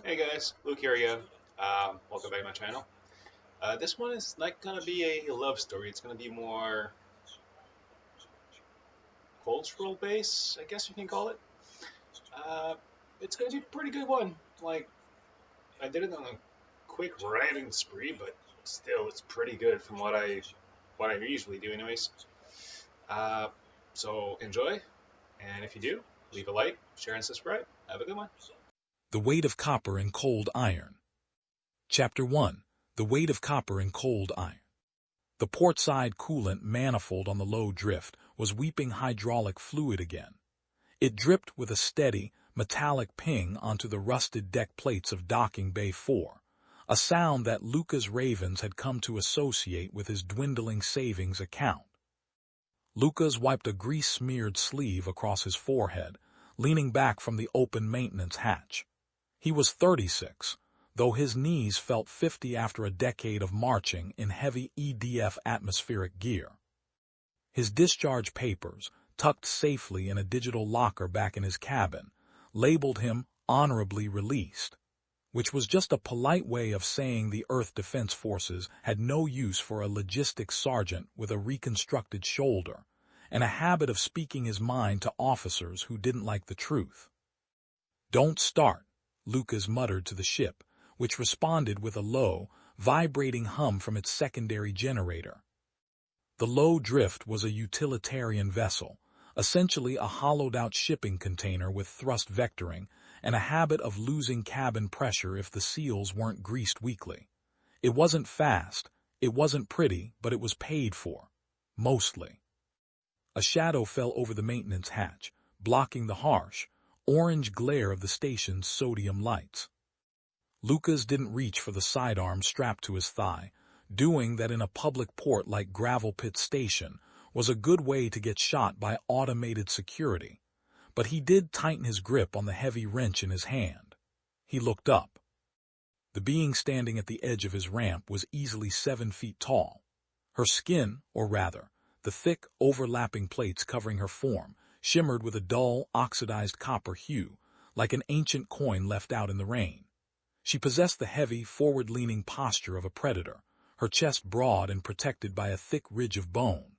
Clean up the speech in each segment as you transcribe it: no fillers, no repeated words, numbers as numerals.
Hey guys, Luke here again. Welcome back to my channel. This one is not gonna be a love story. It's gonna be more cultural based, I guess you can call it. Uh, it's gonna be a pretty good one. Like I did it on a quick writing spree, but still, it's pretty good from what I usually do, anyways. Uh, so enjoy, and if you do, leave a like, share, and subscribe. Have a good one. The Weight of Copper in Cold Iron. Chapter 1. The Weight of Copper in Cold Iron. The port-side coolant manifold on the low drift was weeping hydraulic fluid again. It dripped with a steady, metallic ping onto the rusted deck plates of Docking Bay 4, a sound that Lucas Ravens had come to associate with his dwindling savings account. Lucas wiped a grease-smeared sleeve across his forehead, leaning back from the open maintenance hatch. He was 36, though his knees felt 50 after a decade of marching in heavy EDF atmospheric gear. His discharge papers, tucked safely in a digital locker back in his cabin, labeled him honorably released, which was just a polite way of saying the Earth Defense Forces had no use for a logistics sergeant with a reconstructed shoulder and a habit of speaking his mind to officers who didn't like the truth. "Don't start," Lucas muttered to the ship, which responded with a low, vibrating hum from its secondary generator. The low drift was a utilitarian vessel, essentially a hollowed-out shipping container with thrust vectoring and a habit of losing cabin pressure if the seals weren't greased weekly. It wasn't fast, it wasn't pretty, but it was paid for. Mostly. A shadow fell over the maintenance hatch, blocking the harsh, orange glare of the station's sodium lights. Lucas didn't reach for the sidearm strapped to his thigh, doing that in a public port like Gravel Pit Station was a good way to get shot by automated security, but he did tighten his grip on the heavy wrench in his hand. He looked up. The being standing at the edge of his ramp was easily 7 feet tall. Her skin, or rather, the thick, overlapping plates covering her form, shimmered with a dull, oxidized copper hue, like an ancient coin left out in the rain. She possessed the heavy, forward-leaning posture of a predator, her chest broad and protected by a thick ridge of bone.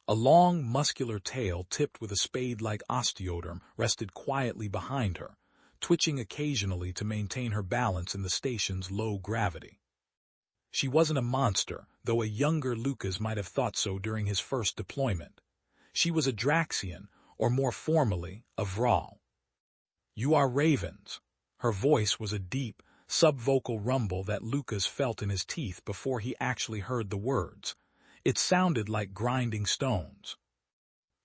A long, muscular tail tipped with a spade-like osteoderm rested quietly behind her, twitching occasionally to maintain her balance in the station's low gravity. She wasn't a monster, though a younger Lucas might have thought so during his first deployment. She was a Draxian, or more formally, a Vral. "You are Ravens." Her voice was a deep, subvocal rumble that Lucas felt in his teeth before he actually heard the words. It sounded like grinding stones.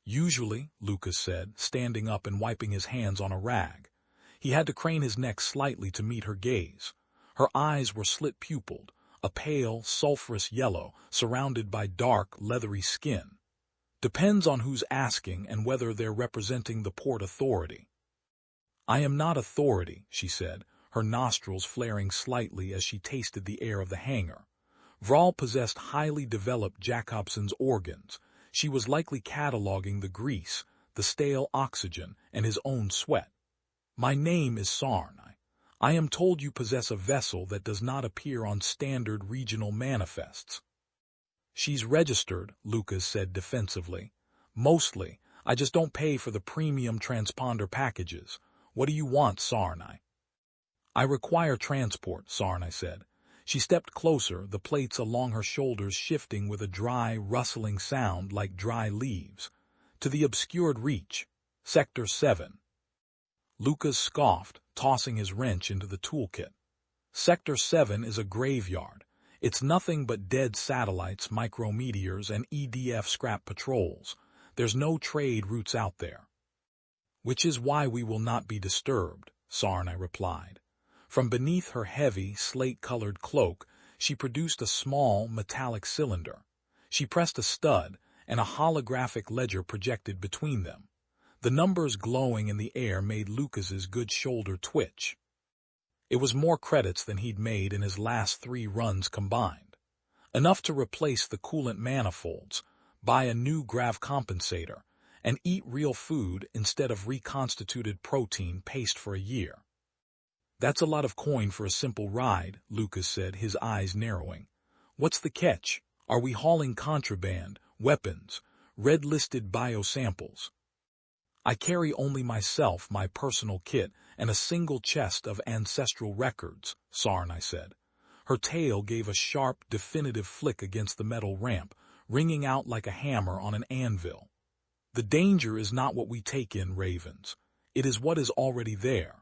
"Usually," Lucas said, standing up and wiping his hands on a rag. He had to crane his neck slightly to meet her gaze. Her eyes were slit-pupiled, a pale, sulphurous yellow, surrounded by dark, leathery skin. "Depends on who's asking and whether they're representing the Port Authority." "I am not authority," she said, her nostrils flaring slightly as she tasted the air of the hangar. Vral possessed highly developed Jacobson's organs. She was likely cataloging the grease, the stale oxygen, and his own sweat. "My name is Sarn. I am told you possess a vessel that does not appear on standard regional manifests." "She's registered," Lucas said defensively. "Mostly. I just don't pay for the premium transponder packages. What do you want, Sarnai?" "I require transport," Sarnai said. She stepped closer, the plates along her shoulders shifting with a dry, rustling sound like dry leaves. "To the obscured reach. Sector 7. Lucas scoffed, tossing his wrench into the toolkit. "Sector 7 is a graveyard. It's nothing but dead satellites, micrometeors, and EDF scrap patrols. There's no trade routes out there." "Which is why we will not be disturbed," Sarnai replied. From beneath her heavy, slate-colored cloak, she produced a small, metallic cylinder. She pressed a stud, and a holographic ledger projected between them. The numbers glowing in the air made Lucas's good shoulder twitch. It was more credits than he'd made in his last 3 runs combined. Enough to replace the coolant manifolds, buy a new grav compensator, and eat real food instead of reconstituted protein paste for a year. That's a lot of coin for a simple ride, Lucas said, his eyes narrowing. What's the catch? Are we hauling contraband, weapons, red-listed biosamples? I carry only myself, my personal kit, and a single chest of ancestral records, Sarnai said. Her tail gave a sharp, definitive flick against the metal ramp, ringing out like a hammer on an anvil. The danger is not what we take in, Ravens. It is what is already there.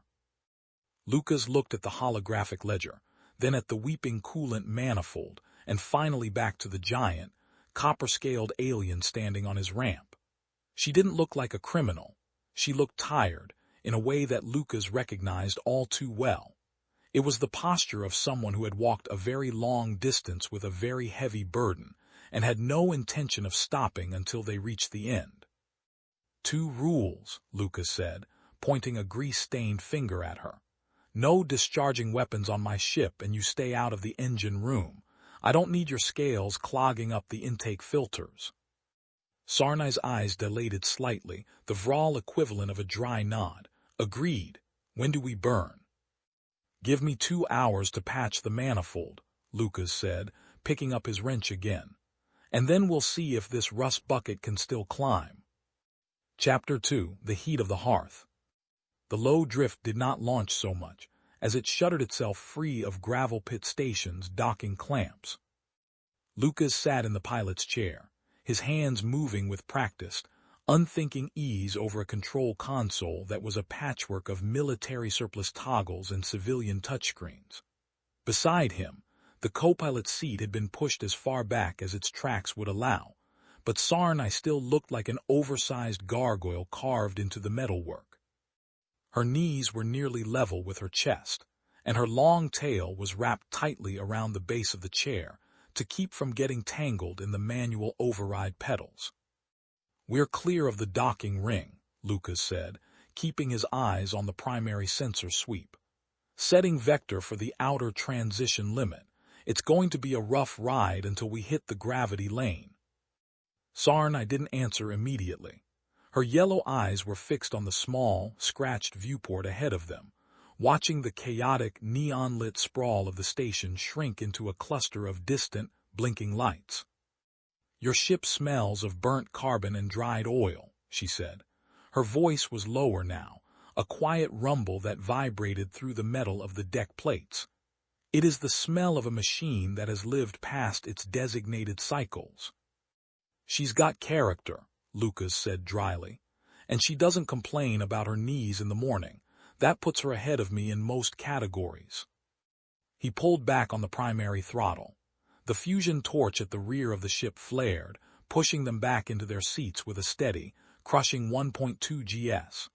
Lucas looked at the holographic ledger, then at the weeping coolant manifold, and finally back to the giant, copper-scaled alien standing on his ramp. She didn't look like a criminal. She looked tired, in a way that Lucas recognized all too well. It was the posture of someone who had walked a very long distance with a very heavy burden, and had no intention of stopping until they reached the end. 2 rules, Lucas said, pointing a grease-stained finger at her. No discharging weapons on my ship, and you stay out of the engine room. I don't need your scales clogging up the intake filters. Sarnai's eyes dilated slightly, the Vral equivalent of a dry nod. Agreed. When do we burn? Give me 2 hours to patch the manifold, Lucas said, picking up his wrench again. And then we'll see if this rust bucket can still climb. Chapter 2, The Heat of the Hearth. The low drift did not launch so much, as it shuttered itself free of gravel pit station's docking clamps. Lucas sat in the pilot's chair, his hands moving with practiced, unthinking ease over a control console that was a patchwork of military surplus toggles and civilian touchscreens. Beside him, the co-pilot's seat had been pushed as far back as its tracks would allow, but Sarnai still looked like an oversized gargoyle carved into the metalwork. Her knees were nearly level with her chest, and her long tail was wrapped tightly around the base of the chair to keep from getting tangled in the manual override pedals. We're clear of the docking ring, Lucas said, keeping his eyes on the primary sensor sweep. Setting vector for the outer transition limit. It's going to be a rough ride until we hit the gravity lane. Sarnai didn't answer immediately. Her yellow eyes were fixed on the small, scratched viewport ahead of them, watching the chaotic, neon-lit sprawl of the station shrink into a cluster of distant, blinking lights. Your ship smells of burnt carbon and dried oil, she said. Her voice was lower now, a quiet rumble that vibrated through the metal of the deck plates. It is the smell of a machine that has lived past its designated cycles. She's got character, Lucas said dryly, and she doesn't complain about her knees in the morning. That puts her ahead of me in most categories. He pulled back on the primary throttle. The fusion torch at the rear of the ship flared, pushing them back into their seats with a steady, crushing 1.2 GS.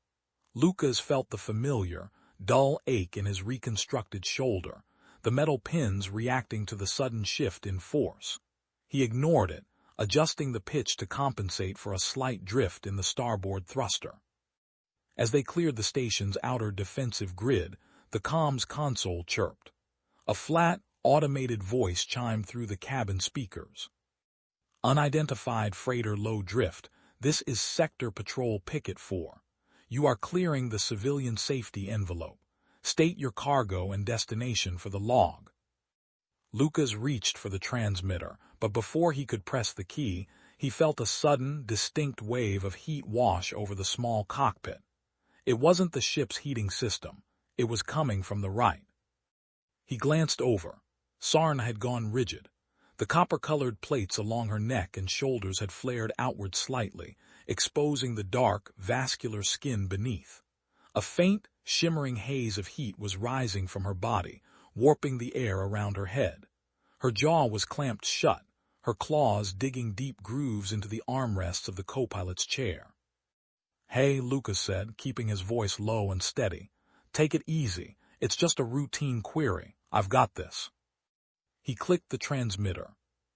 Lucas felt the familiar, dull ache in his reconstructed shoulder, the metal pins reacting to the sudden shift in force. He ignored it, adjusting the pitch to compensate for a slight drift in the starboard thruster. As they cleared the station's outer defensive grid, the comms console chirped. A flat, automated voice chimed through the cabin speakers. Unidentified freighter low drift, this is Sector Patrol Picket 4. You are clearing the civilian safety envelope. State your cargo and destination for the log. Lucas reached for the transmitter, but before he could press the key, he felt a sudden, distinct wave of heat wash over the small cockpit. It wasn't the ship's heating system. It was coming from the right. He glanced over. Sarna had gone rigid. The copper-colored plates along her neck and shoulders had flared outward slightly, exposing the dark, vascular skin beneath. A faint, shimmering haze of heat was rising from her body, warping the air around her head. Her jaw was clamped shut, her claws digging deep grooves into the armrests of the co-pilot's chair. "Hey," Lucas said, keeping his voice low and steady. "Take it easy. It's just a routine query. I've got this." He clicked the transmitter.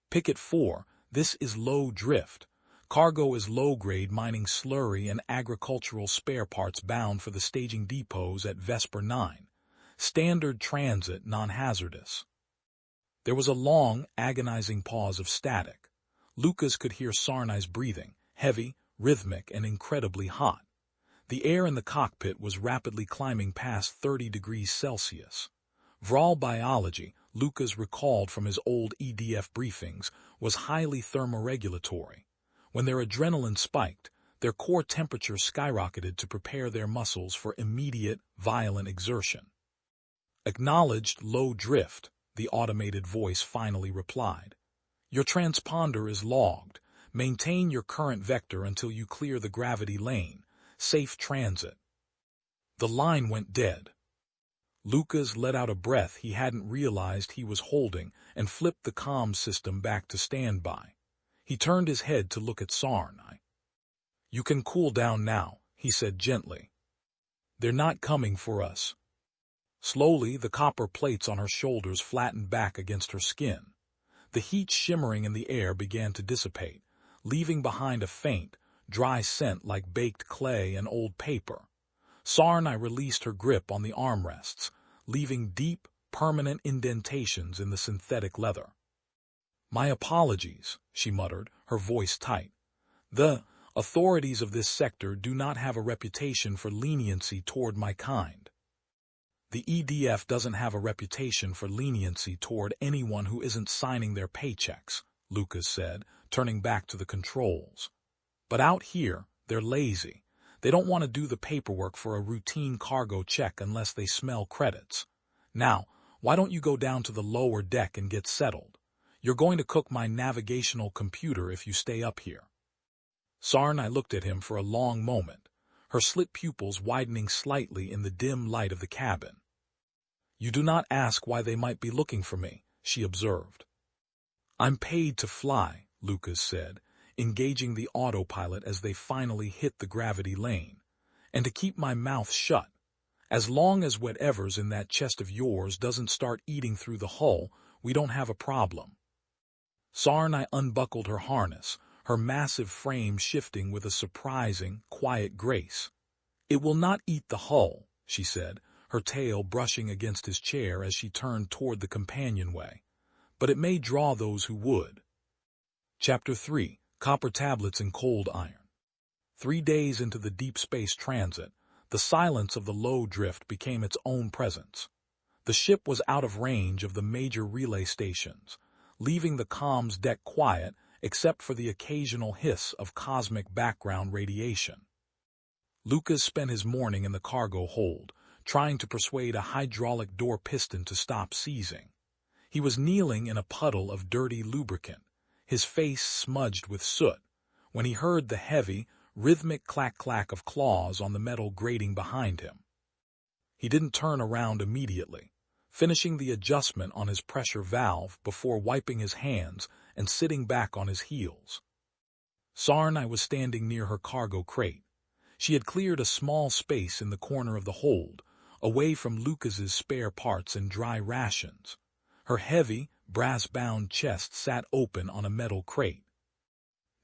"Picket 4, this is low drift. Cargo is low-grade mining slurry and agricultural spare parts bound for the staging depots at Vesper 9. Standard transit, non-hazardous." There was a long, agonizing pause of static. Lucas could hear Sarnai's breathing, heavy, rhythmic, and incredibly hot. The air in the cockpit was rapidly climbing past 30 degrees Celsius. Vral biology, Lucas recalled from his old EDF briefings, was highly thermoregulatory. When their adrenaline spiked, their core temperature skyrocketed to prepare their muscles for immediate, violent exertion. Acknowledged low drift, the automated voice finally replied. Your transponder is logged. Maintain your current vector until you clear the gravity lane. Safe transit. The line went dead. Lucas let out a breath he hadn't realized he was holding and flipped the comms system back to standby. He turned his head to look at Sarnai. You can cool down now, he said gently. They're not coming for us. Slowly, the copper plates on her shoulders flattened back against her skin. The heat shimmering in the air began to dissipate, leaving behind a faint, dry scent like baked clay and old paper. Sarnai released her grip on the armrests, leaving deep, permanent indentations in the synthetic leather. My apologies, she muttered, her voice tight. The authorities of this sector do not have a reputation for leniency toward my kind. The EDF doesn't have a reputation for leniency toward anyone who isn't signing their paychecks, Lucas said, turning back to the controls. But out here, they're lazy. They don't want to do the paperwork for a routine cargo check unless they smell credits. Now, why don't you go down to the lower deck and get settled? You're going to cook my navigational computer if you stay up here. Sarnai looked at him for a long moment, her slit pupils widening slightly in the dim light of the cabin. You do not ask why they might be looking for me, she observed. I'm paid to fly, Lucas said, engaging the autopilot as they finally hit the gravity lane, and to keep my mouth shut. As long as whatever's in that chest of yours doesn't start eating through the hull, we don't have a problem. Sarnai unbuckled her harness, her massive frame shifting with a surprising, quiet grace. It will not eat the hull, she said, her tail brushing against his chair as she turned toward the companionway. But it may draw those who would. Chapter 3. Copper Tablets in Cold Iron. 3 days into the deep space transit, the silence of the low drift became its own presence. The ship was out of range of the major relay stations, leaving the comms deck quiet except for the occasional hiss of cosmic background radiation. Lucas spent his morning in the cargo hold, trying to persuade a hydraulic door piston to stop seizing. He was kneeling in a puddle of dirty lubricant, his face smudged with soot, when he heard the heavy, rhythmic clack-clack of claws on the metal grating behind him. He didn't turn around immediately, finishing the adjustment on his pressure valve before wiping his hands and sitting back on his heels. Sarnai was standing near her cargo crate. She had cleared a small space in the corner of the hold, away from Lucas's spare parts and dry rations. Her heavy, brass-bound chest sat open on a metal crate.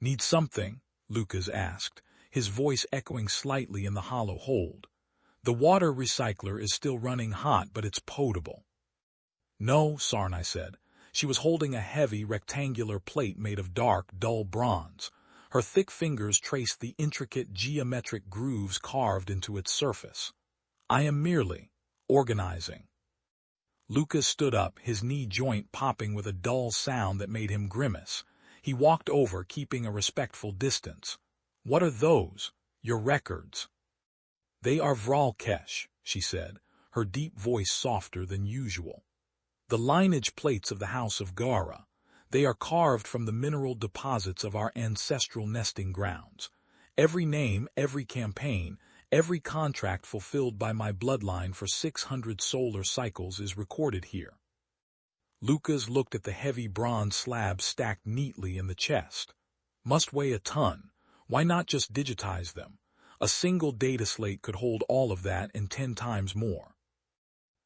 Need something? Lucas asked, his voice echoing slightly in the hollow hold. The water recycler is still running hot, but it's potable. No, Sarnai said. She was holding a heavy, rectangular plate made of dark, dull bronze. Her thick fingers traced the intricate geometric grooves carved into its surface. I am merely organizing. Lucas stood up, his knee joint popping with a dull sound that made him grimace. He walked over, keeping a respectful distance. What are those? Your records. They are Vralkesh, she said, her deep voice softer than usual. The lineage plates of the House of Gara. They are carved from the mineral deposits of our ancestral nesting grounds. Every name, every campaign, every contract fulfilled by my bloodline for 600 solar cycles is recorded here. Lucas looked at the heavy bronze slabs stacked neatly in the chest. Must weigh a ton. Why not just digitize them? A single data slate could hold all of that and 10 times more.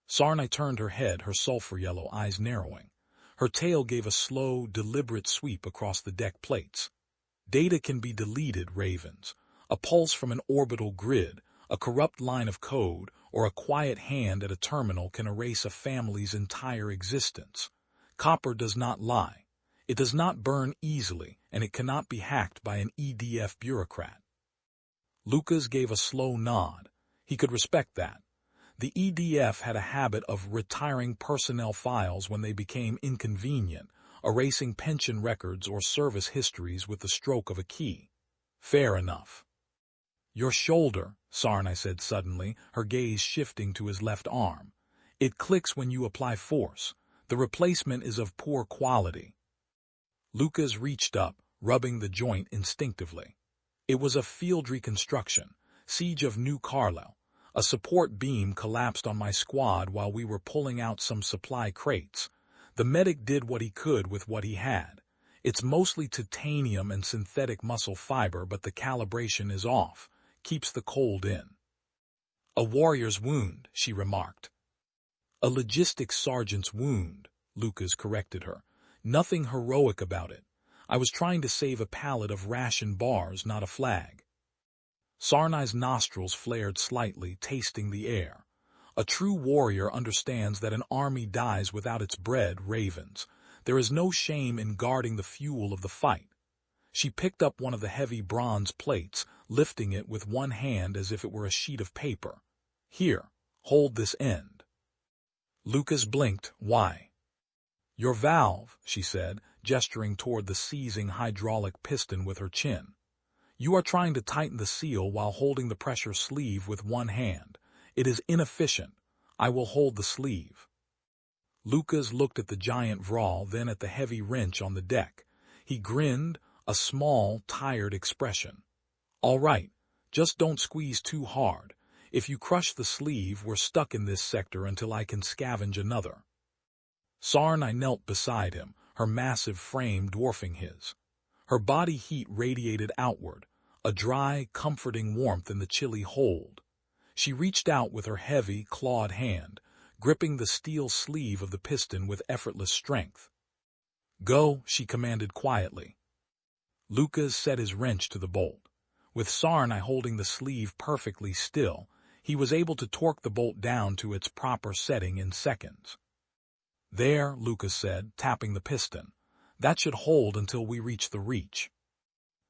Sarnai turned her head, her sulfur-yellow eyes narrowing. Her tail gave a slow, deliberate sweep across the deck plates. Data can be deleted, Ravens. A pulse from an orbital grid, a corrupt line of code, or a quiet hand at a terminal can erase a family's entire existence. Copper does not lie. It does not burn easily, and it cannot be hacked by an EDF bureaucrat. Lucas gave a slow nod. He could respect that. The EDF had a habit of retiring personnel files when they became inconvenient, erasing pension records or service histories with the stroke of a key. Fair enough. Your shoulder, Sarnai said suddenly, her gaze shifting to his left arm. It clicks when you apply force. The replacement is of poor quality. Lucas reached up, rubbing the joint instinctively. It was a field reconstruction, siege of New Carlisle. A support beam collapsed on my squad while we were pulling out some supply crates. The medic did what he could with what he had. It's mostly titanium and synthetic muscle fiber, but the calibration is off. Keeps the cold in. A warrior's wound, she remarked. A logistics sergeant's wound, Lucas corrected her. Nothing heroic about it. I was trying to save a pallet of ration bars, not a flag. Sarnai's nostrils flared slightly, tasting the air. A true warrior understands that an army dies without its bread, ravens. There is no shame in guarding the fuel of the fight. She picked up one of the heavy bronze plates, lifting it with one hand as if it were a sheet of paper. Here, hold this end. Lucas blinked. Why? Your valve, she said, gesturing toward the seizing hydraulic piston with her chin. You are trying to tighten the seal while holding the pressure sleeve with one hand. It is inefficient. I will hold the sleeve. Lucas looked at the giant Vral, then at the heavy wrench on the deck. He grinned, a small, tired expression. All right, just don't squeeze too hard. If you crush the sleeve, we're stuck in this sector until I can scavenge another. Sarnai knelt beside him, her massive frame dwarfing his. Her body heat radiated outward, a dry, comforting warmth in the chilly hold. She reached out with her heavy, clawed hand, gripping the steel sleeve of the piston with effortless strength. Go, she commanded quietly. Lucas set his wrench to the bolt. With Sarnai holding the sleeve perfectly still, he was able to torque the bolt down to its proper setting in seconds. There, Lucas said, tapping the piston. That should hold until we reach the reach.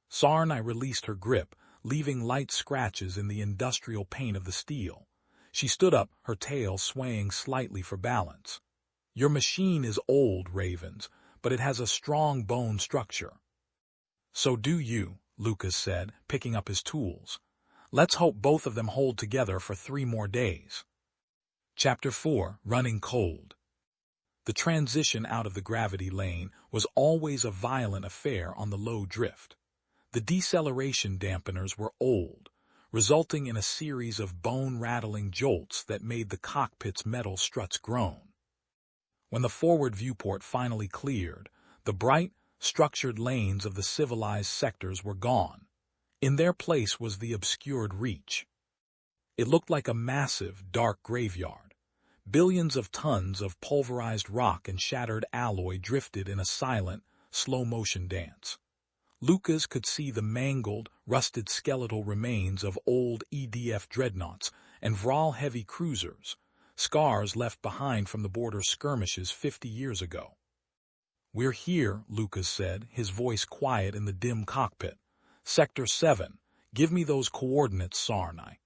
Sarnai released her grip, leaving light scratches in the industrial paint of the steel. She stood up, her tail swaying slightly for balance. Your machine is old, Ravens, but it has a strong bone structure. So do you, Lucas said, picking up his tools. Let's hope both of them hold together for 3 more days. Chapter 4, Running Cold. The transition out of the gravity lane was always a violent affair on the low drift. The deceleration dampeners were old, resulting in a series of bone-rattling jolts that made the cockpit's metal struts groan. When the forward viewport finally cleared, the bright, structured lanes of the civilized sectors were gone. In their place was the obscured reach. It looked like a massive, dark graveyard. Billions of tons of pulverized rock and shattered alloy drifted in a silent, slow-motion dance. Lucas could see the mangled, rusted skeletal remains of old EDF dreadnoughts and Vral heavy cruisers, scars left behind from the border skirmishes 50 years ago. We're here, Lucas said, his voice quiet in the dim cockpit. Sector 7, give me those coordinates, Sarnai.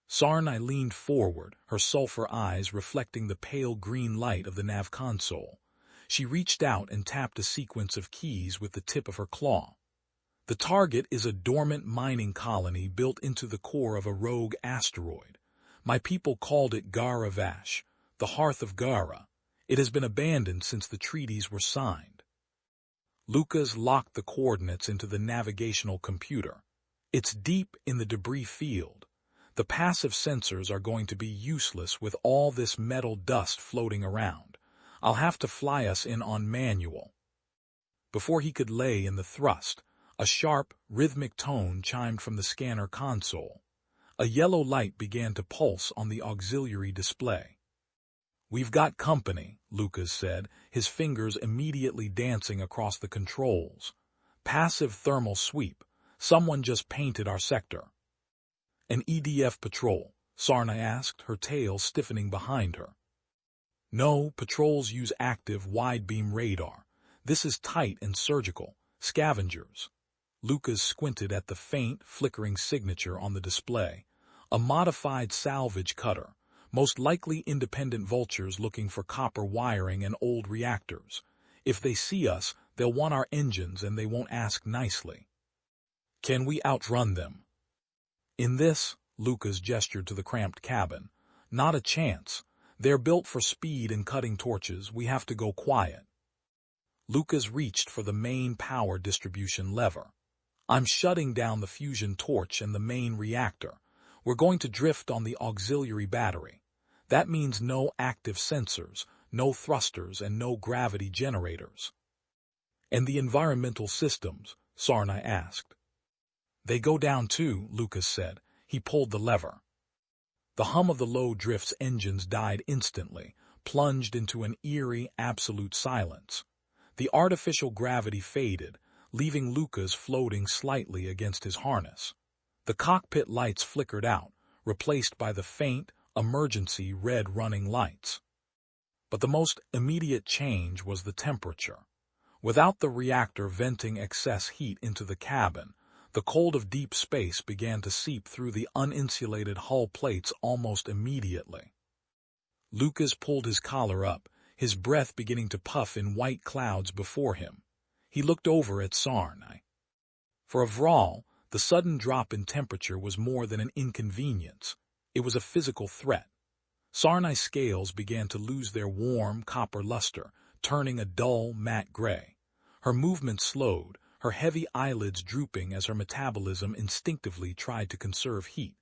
Sarnai leaned forward, her sulfur eyes reflecting the pale green light of the nav console. She reached out and tapped a sequence of keys with the tip of her claw. The target is a dormant mining colony built into the core of a rogue asteroid. My people called it Garavash, the Hearth of Gara. It has been abandoned since the treaties were signed. Lucas locked the coordinates into the navigational computer. It's deep in the debris field. The passive sensors are going to be useless with all this metal dust floating around. I'll have to fly us in on manual. Before he could lay in the thrust, a sharp, rhythmic tone chimed from the scanner console. A yellow light began to pulse on the auxiliary display. We've got company, Lucas said, his fingers immediately dancing across the controls. Passive thermal sweep. Someone just painted our sector. An EDF patrol, Sarna asked, her tail stiffening behind her. No, patrols use active wide-beam radar. This is tight and surgical. Scavengers. Lucas squinted at the faint, flickering signature on the display. A modified salvage cutter, most likely independent vultures looking for copper wiring and old reactors. If they see us, they'll want our engines and they won't ask nicely. Can we outrun them? In this, Lucas gestured to the cramped cabin. Not a chance. They're built for speed and cutting torches. We have to go quiet. Lucas reached for the main power distribution lever. I'm shutting down the fusion torch and the main reactor. We're going to drift on the auxiliary battery. That means no active sensors, no thrusters, and no gravity generators. And the environmental systems? Sarnai asked. They go down too, Lucas said. He pulled the lever. The hum of the low drift's engines died instantly, plunged into an eerie, absolute silence. The artificial gravity faded, leaving Lucas floating slightly against his harness. The cockpit lights flickered out, replaced by the faint, emergency red running lights. But the most immediate change was the temperature. Without the reactor venting excess heat into the cabin, the cold of deep space began to seep through the uninsulated hull plates almost immediately. Lucas pulled his collar up, his breath beginning to puff in white clouds before him. He looked over at Sarnai. For Avral, the sudden drop in temperature was more than an inconvenience. It was a physical threat. Sarnai's scales began to lose their warm copper luster, turning a dull, matte gray. Her movement slowed, her heavy eyelids drooping as her metabolism instinctively tried to conserve heat.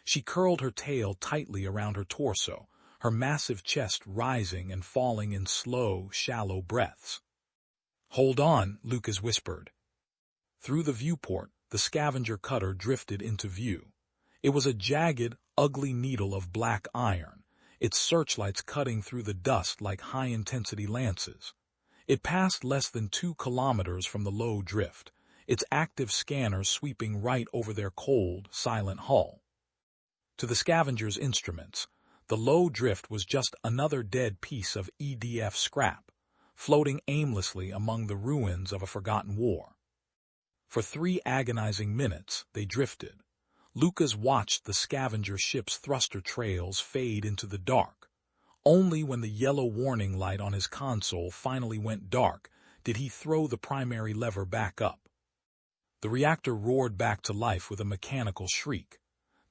She curled her tail tightly around her torso, her massive chest rising and falling in slow, shallow breaths. "Hold on," Lucas whispered. Through the viewport, the scavenger cutter drifted into view. It was a jagged, ugly needle of black iron, its searchlights cutting through the dust like high-intensity lances. It passed less than 2 kilometers from the low drift, its active scanners sweeping right over their cold, silent hull. To the scavenger's instruments, the low drift was just another dead piece of EDF scrap, floating aimlessly among the ruins of a forgotten war. For 3 agonizing minutes, they drifted. Lucas watched the scavenger ship's thruster trails fade into the dark. Only when the yellow warning light on his console finally went dark did he throw the primary lever back up. The reactor roared back to life with a mechanical shriek.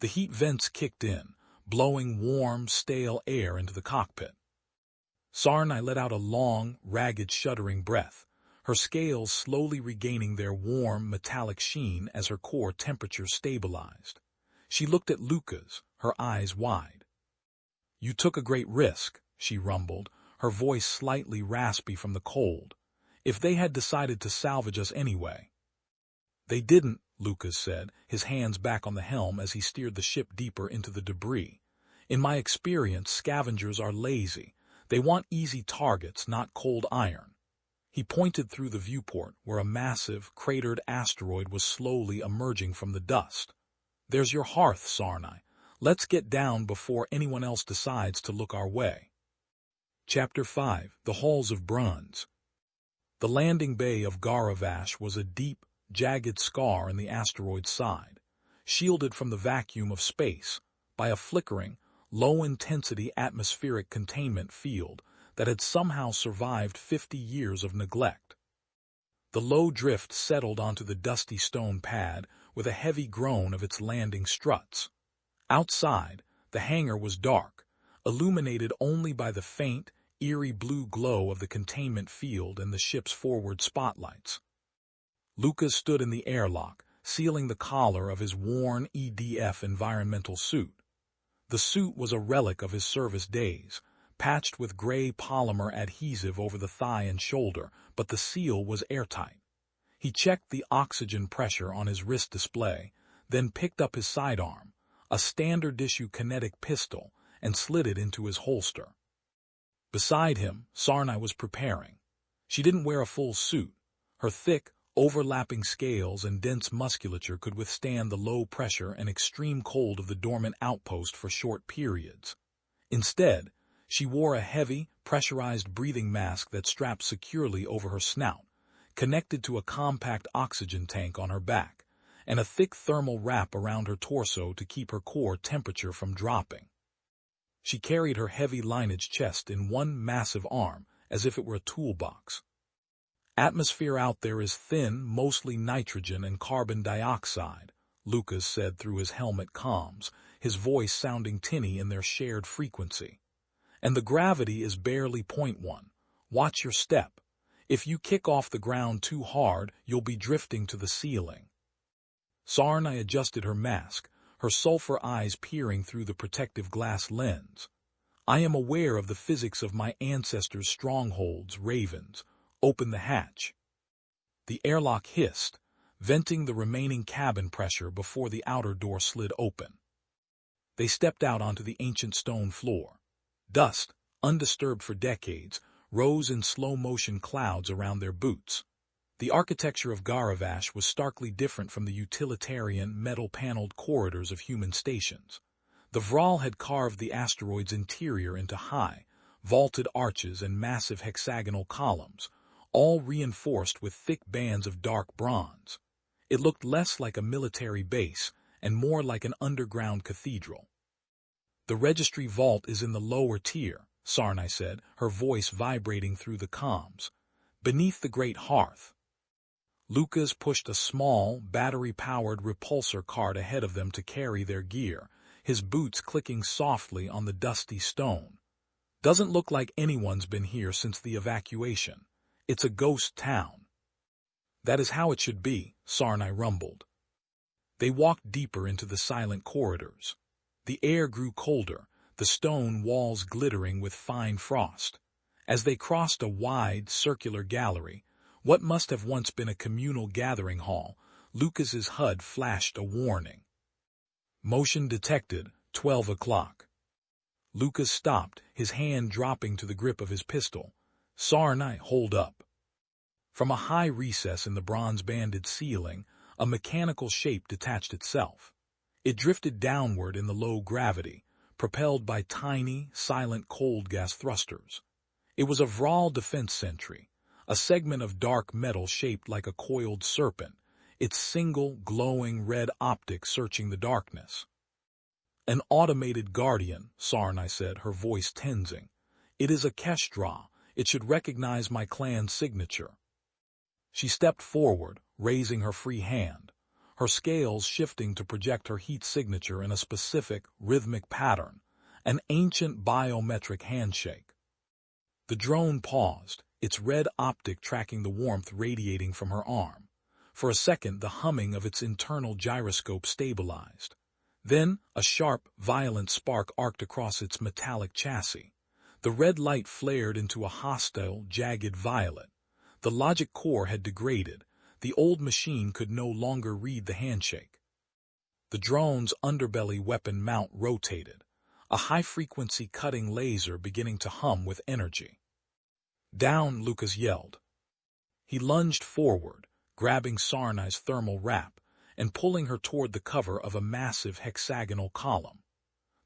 The heat vents kicked in, blowing warm, stale air into the cockpit. Sarnai let out a long, ragged, shuddering breath, her scales slowly regaining their warm, metallic sheen as her core temperature stabilized. She looked at Lucas, her eyes wide. "You took a great risk," she rumbled, her voice slightly raspy from the cold. "If they had decided to salvage us anyway." "They didn't," Lucas said, his hands back on the helm as he steered the ship deeper into the debris. "In my experience, scavengers are lazy. They want easy targets, not cold iron." He pointed through the viewport, where a massive, cratered asteroid was slowly emerging from the dust. "There's your hearth, Sarnai. Let's get down before anyone else decides to look our way." Chapter 5: The Halls of Bronze. The landing bay of Garavash was a deep, jagged scar in the asteroid's side, shielded from the vacuum of space by a flickering, low-intensity atmospheric containment field that had somehow survived 50 years of neglect. The low drift settled onto the dusty stone pad with a heavy groan of its landing struts. Outside, the hangar was dark, illuminated only by the faint, eerie blue glow of the containment field and the ship's forward spotlights. Lucas stood in the airlock, sealing the collar of his worn EDF environmental suit. The suit was a relic of his service days, patched with gray polymer adhesive over the thigh and shoulder, but the seal was airtight. He checked the oxygen pressure on his wrist display, then picked up his sidearm, a standard-issue kinetic pistol, and slid it into his holster. Beside him, Sarnai was preparing. She didn't wear a full suit. Her thick, overlapping scales and dense musculature could withstand the low pressure and extreme cold of the dormant outpost for short periods. Instead, she wore a heavy, pressurized breathing mask that strapped securely over her snout, connected to a compact oxygen tank on her back, and a thick thermal wrap around her torso to keep her core temperature from dropping. She carried her heavy lineage chest in one massive arm, as if it were a toolbox. "Atmosphere out there is thin, mostly nitrogen and carbon dioxide," Lucas said through his helmet comms, his voice sounding tinny in their shared frequency. "And the gravity is barely 0.1. Watch your step. If you kick off the ground too hard, you'll be drifting to the ceiling." Sarnai adjusted her mask, her sulfur eyes peering through the protective glass lens. "I am aware of the physics of my ancestors' strongholds, ravens. Open the hatch." The airlock hissed, venting the remaining cabin pressure before the outer door slid open. They stepped out onto the ancient stone floor. Dust, undisturbed for decades, rose in slow-motion clouds around their boots. The architecture of Garavash was starkly different from the utilitarian, metal-paneled corridors of human stations. The Vral had carved the asteroid's interior into high, vaulted arches and massive hexagonal columns, all reinforced with thick bands of dark bronze. It looked less like a military base and more like an underground cathedral. "The registry vault is in the lower tier," Sarnai said, her voice vibrating through the comms, "beneath the great hearth." Lucas pushed a small, battery-powered repulsor cart ahead of them to carry their gear, his boots clicking softly on the dusty stone. "Doesn't look like anyone's been here since the evacuation. It's a ghost town." "That is how it should be," Sarnai rumbled. They walked deeper into the silent corridors. The air grew colder, the stone walls glittering with fine frost. As they crossed a wide, circular gallery, what must have once been a communal gathering hall, Lucas's HUD flashed a warning. "Motion detected, 12 o'clock. Lucas stopped, his hand dropping to the grip of his pistol. "Sarnai, hold up." From a high recess in the bronze-banded ceiling, a mechanical shape detached itself. It drifted downward in the low gravity, propelled by tiny, silent cold gas thrusters. It was a Vral defense sentry, a segment of dark metal shaped like a coiled serpent, its single, glowing red optic searching the darkness. "An automated guardian," Sarnai said, her voice tensing. "It is a Kestra. It should recognize my clan's signature." She stepped forward, raising her free hand, her scales shifting to project her heat signature in a specific, rhythmic pattern, an ancient biometric handshake. The drone paused, its red optic tracking the warmth radiating from her arm. For a second, the humming of its internal gyroscope stabilized. Then, a sharp, violent spark arced across its metallic chassis. The red light flared into a hostile, jagged violet. The logic core had degraded. The old machine could no longer read the handshake. The drone's underbelly weapon mount rotated, a high-frequency cutting laser beginning to hum with energy. "Down," Lucas yelled. He lunged forward, grabbing Sarnai's thermal wrap and pulling her toward the cover of a massive hexagonal column.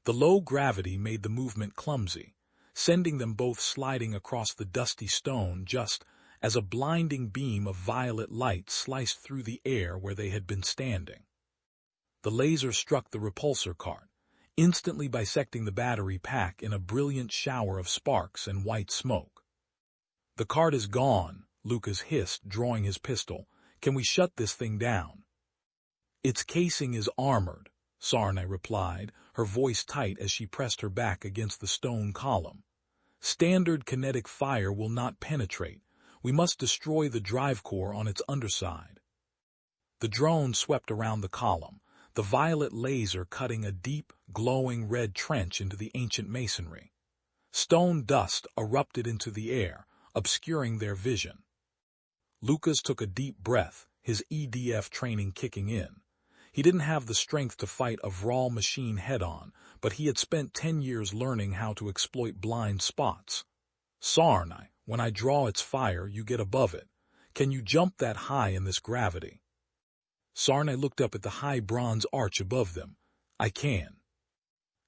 The low gravity made the movement clumsy, sending them both sliding across the dusty stone just as a blinding beam of violet light sliced through the air where they had been standing. The laser struck the repulsor cart, instantly bisecting the battery pack in a brilliant shower of sparks and white smoke. "The cart is gone," Lucas hissed, drawing his pistol. "Can we shut this thing down?" "Its casing is armored," Sarnai replied, her voice tight as she pressed her back against the stone column. "Standard kinetic fire will not penetrate. We must destroy the drive core on its underside." The drone swept around the column, the violet laser cutting a deep, glowing red trench into the ancient masonry. Stone dust erupted into the air, obscuring their vision. Lucas took a deep breath, his EDF training kicking in. He didn't have the strength to fight a Vral machine head-on, but he had spent 10 years learning how to exploit blind spots. "Sarnai, when I draw its fire, you get above it. Can you jump that high in this gravity?" Sarnai looked up at the high bronze arch above them. "I can."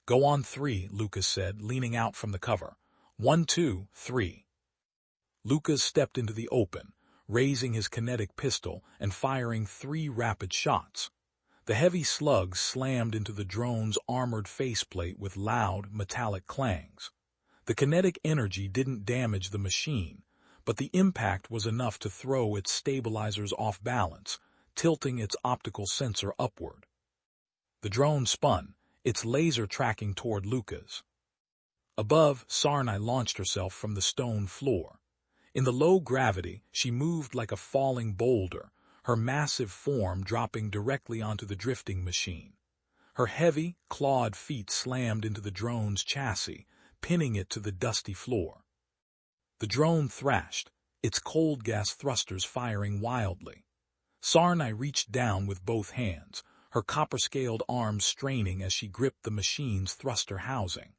"Go on 3, Lucas said, leaning out from the cover. 1, 2, 3. Lucas stepped into the open, raising his kinetic pistol and firing 3 rapid shots. The heavy slugs slammed into the drone's armored faceplate with loud, metallic clangs. The kinetic energy didn't damage the machine, but the impact was enough to throw its stabilizers off balance, tilting its optical sensor upward. The drone spun, its laser tracking toward Lucas. Above, Sarnai launched herself from the stone floor. In the low gravity, she moved like a falling boulder, her massive form dropping directly onto the drifting machine. Her heavy, clawed feet slammed into the drone's chassis, pinning it to the dusty floor. The drone thrashed, its cold gas thrusters firing wildly. Sarnai reached down with both hands, her copper-scaled arms straining as she gripped the machine's thruster housing.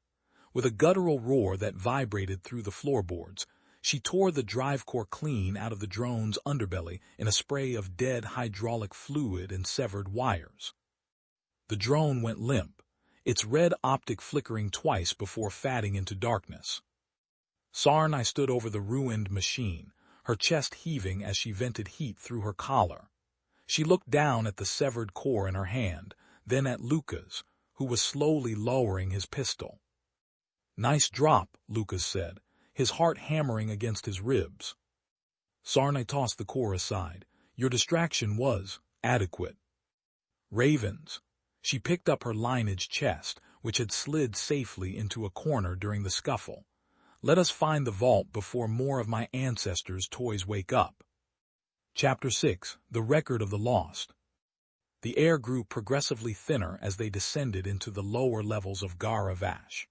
With a guttural roar that vibrated through the floorboards, she tore the drive core clean out of the drone's underbelly in a spray of dead hydraulic fluid and severed wires. The drone went limp, its red optic flickering twice before fading into darkness. Sarnai stood over the ruined machine, her chest heaving as she vented heat through her collar. She looked down at the severed core in her hand, then at Lucas, who was slowly lowering his pistol. "Nice drop," Lucas said, his heart hammering against his ribs. Sarnai tossed the core aside. "Your distraction was adequate." "Ravens." She picked up her lineage chest, which had slid safely into a corner during the scuffle. "Let us find the vault before more of my ancestors' toys wake up." Chapter 6: The Record of the Lost. The air grew progressively thinner as they descended into the lower levels of Gara Vash.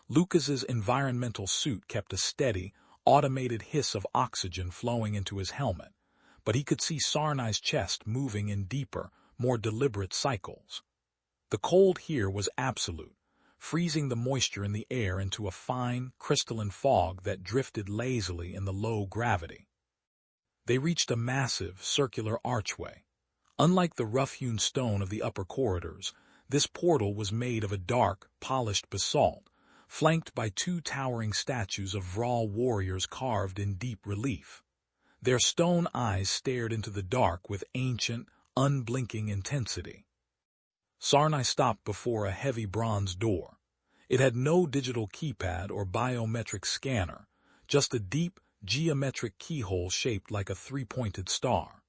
Lucas's environmental suit kept a steady, automated hiss of oxygen flowing into his helmet, but he could see Sarnai's chest moving in deeper, more deliberate cycles. The cold here was absolute, freezing the moisture in the air into a fine, crystalline fog that drifted lazily in the low gravity. They reached a massive, circular archway. Unlike the rough-hewn stone of the upper corridors, this portal was made of a dark, polished basalt, flanked by 2 towering statues of Vral warriors carved in deep relief. Their stone eyes stared into the dark with ancient, unblinking intensity. Sarnai stopped before a heavy bronze door. It had no digital keypad or biometric scanner, just a deep, geometric keyhole shaped like a 3-pointed star.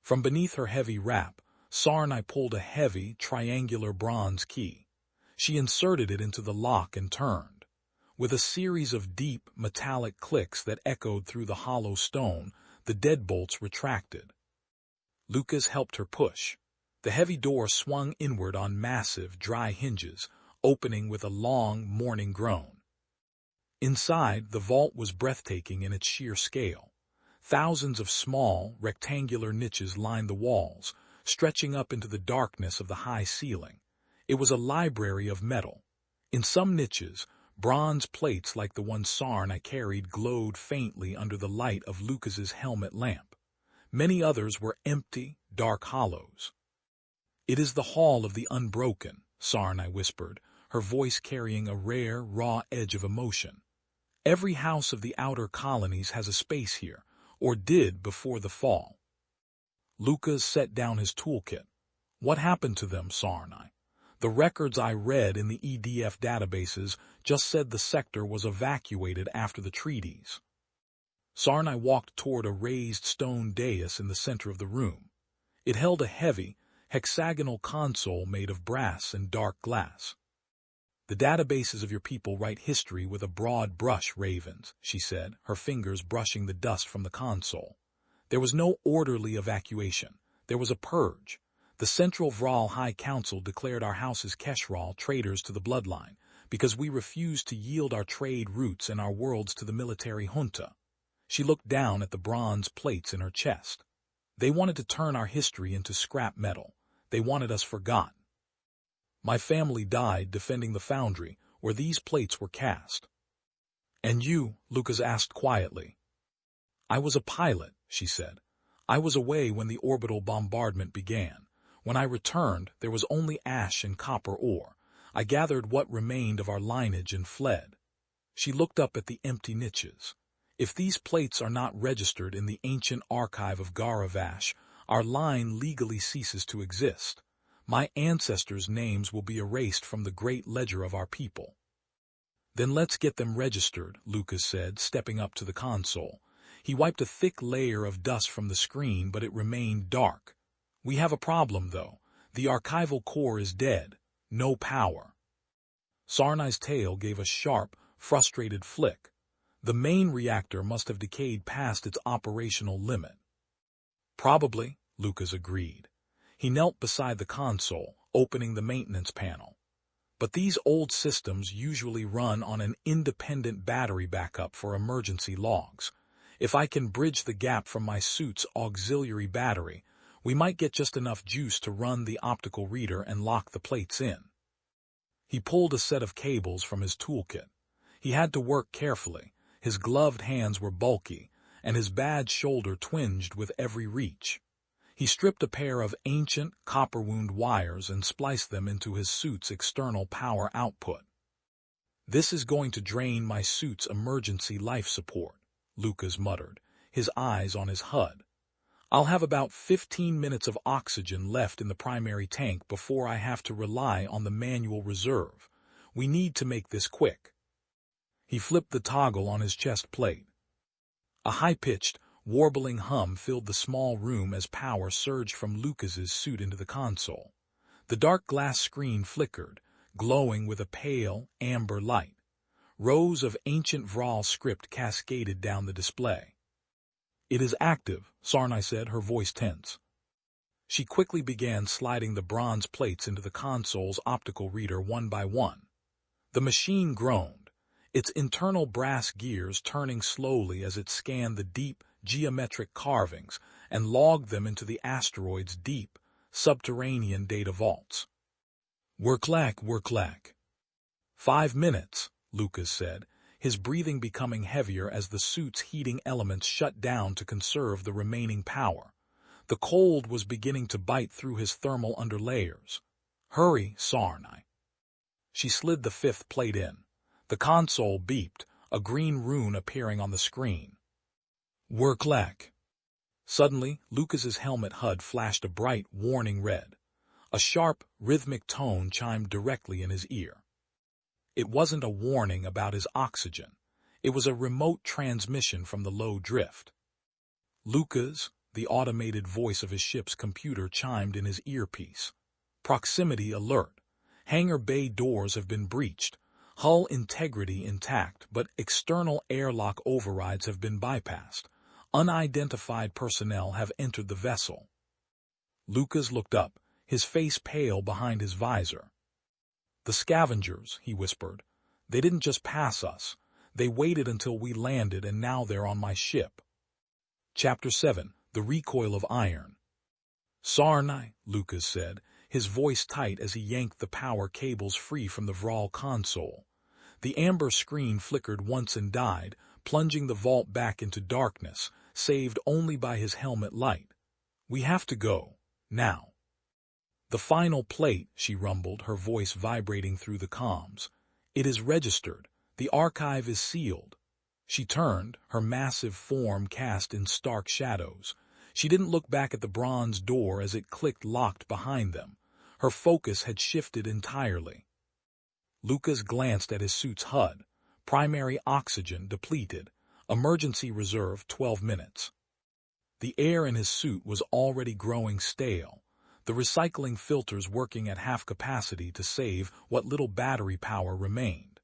From beneath her heavy wrap, Sarnai pulled a heavy, triangular bronze key. She inserted it into the lock and turned. With a series of deep, metallic clicks that echoed through the hollow stone, the deadbolts retracted. Lucas helped her push. The heavy door swung inward on massive, dry hinges, opening with a long, mourning groan. Inside, the vault was breathtaking in its sheer scale. Thousands of small, rectangular niches lined the walls, stretching up into the darkness of the high ceiling. It was a library of metal. In some niches, bronze plates like the one Sarnai carried glowed faintly under the light of Lucas's helmet lamp. Many others were empty, dark hollows. "It is the Hall of the Unbroken," Sarnai whispered, her voice carrying a rare, raw edge of emotion. "Every house of the outer colonies has a space here, or did before the fall." Lucas set down his toolkit. "What happened to them, Sarnai? The records I read in the EDF databases just said the sector was evacuated after the treaties." Sarnai walked toward a raised stone dais in the center of the room. It held a heavy, hexagonal console made of brass and dark glass. "The databases of your people write history with a broad brush, Ravens," she said, her fingers brushing the dust from the console. "There was no orderly evacuation. There was a purge. The Central Vral High Council declared our houses Keshral traitors to the bloodline, because we refused to yield our trade routes and our worlds to the military junta." She looked down at the bronze plates in her chest. "They wanted to turn our history into scrap metal. They wanted us forgotten. My family died defending the foundry where these plates were cast." "And you?" Lucas asked quietly. "I was a pilot," she said. "I was away when the orbital bombardment began. When I returned, there was only ash and copper ore. I gathered what remained of our lineage and fled." She looked up at the empty niches. If these plates are not registered in the ancient archive of Garavash, our line legally ceases to exist. My ancestors' names will be erased from the great ledger of our people. Then let's get them registered, Lucas said, stepping up to the console. He wiped a thick layer of dust from the screen, but it remained dark. We have a problem, though. The archival core is dead. No power. Sarnai's tail gave a sharp, frustrated flick. The main reactor must have decayed past its operational limit. Probably, Lucas agreed. He knelt beside the console, opening the maintenance panel. But these old systems usually run on an independent battery backup for emergency logs. If I can bridge the gap from my suit's auxiliary battery, we might get just enough juice to run the optical reader and lock the plates in. He pulled a set of cables from his toolkit. He had to work carefully. His gloved hands were bulky, and his bad shoulder twinged with every reach. He stripped a pair of ancient, copper-wound wires and spliced them into his suit's external power output. "This is going to drain my suit's emergency life support," Lucas muttered, his eyes on his HUD. "I'll have about 15 minutes of oxygen left in the primary tank before I have to rely on the manual reserve. We need to make this quick." He flipped the toggle on his chest plate. A high-pitched, warbling hum filled the small room as power surged from Lucas's suit into the console. The dark glass screen flickered, glowing with a pale, amber light. Rows of ancient Vral script cascaded down the display. "It is active," Sarnai said, her voice tense. She quickly began sliding the bronze plates into the console's optical reader one by one. The machine groaned, its internal brass gears turning slowly as it scanned the deep, geometric carvings and logged them into the asteroid's deep, subterranean data vaults. Work-lack. 5 minutes, Lucas said, his breathing becoming heavier as the suit's heating elements shut down to conserve the remaining power. The cold was beginning to bite through his thermal underlayers. "Hurry, Sarnai." She slid the 5th plate in. The console beeped, a green rune appearing on the screen. Work-lack. Suddenly, Lucas's helmet HUD flashed a bright, warning red. A sharp, rhythmic tone chimed directly in his ear. It wasn't a warning about his oxygen. It was a remote transmission from the low drift. "Lucas," the automated voice of his ship's computer chimed in his earpiece. "Proximity alert. Hangar bay doors have been breached. Hull integrity intact, but external airlock overrides have been bypassed. Unidentified personnel have entered the vessel." Lucas looked up, his face pale behind his visor. "The scavengers," he whispered. "They didn't just pass us. They waited until we landed, and now they're on my ship." Chapter 7. The Recoil of Iron. "Sarnai," Lucas said, his voice tight as he yanked the power cables free from the Vral console. The amber screen flickered once and died, plunging the vault back into darkness, saved only by his helmet light. "We have to go. Now." "The final plate," she rumbled, her voice vibrating through the comms. "It is registered. The archive is sealed." She turned, her massive form cast in stark shadows. She didn't look back at the bronze door as it clicked locked behind them. Her focus had shifted entirely. Lucas glanced at his suit's HUD. Primary oxygen depleted. Emergency reserve 12 minutes. The air in his suit was already growing stale, the recycling filters working at half capacity to save what little battery power remained.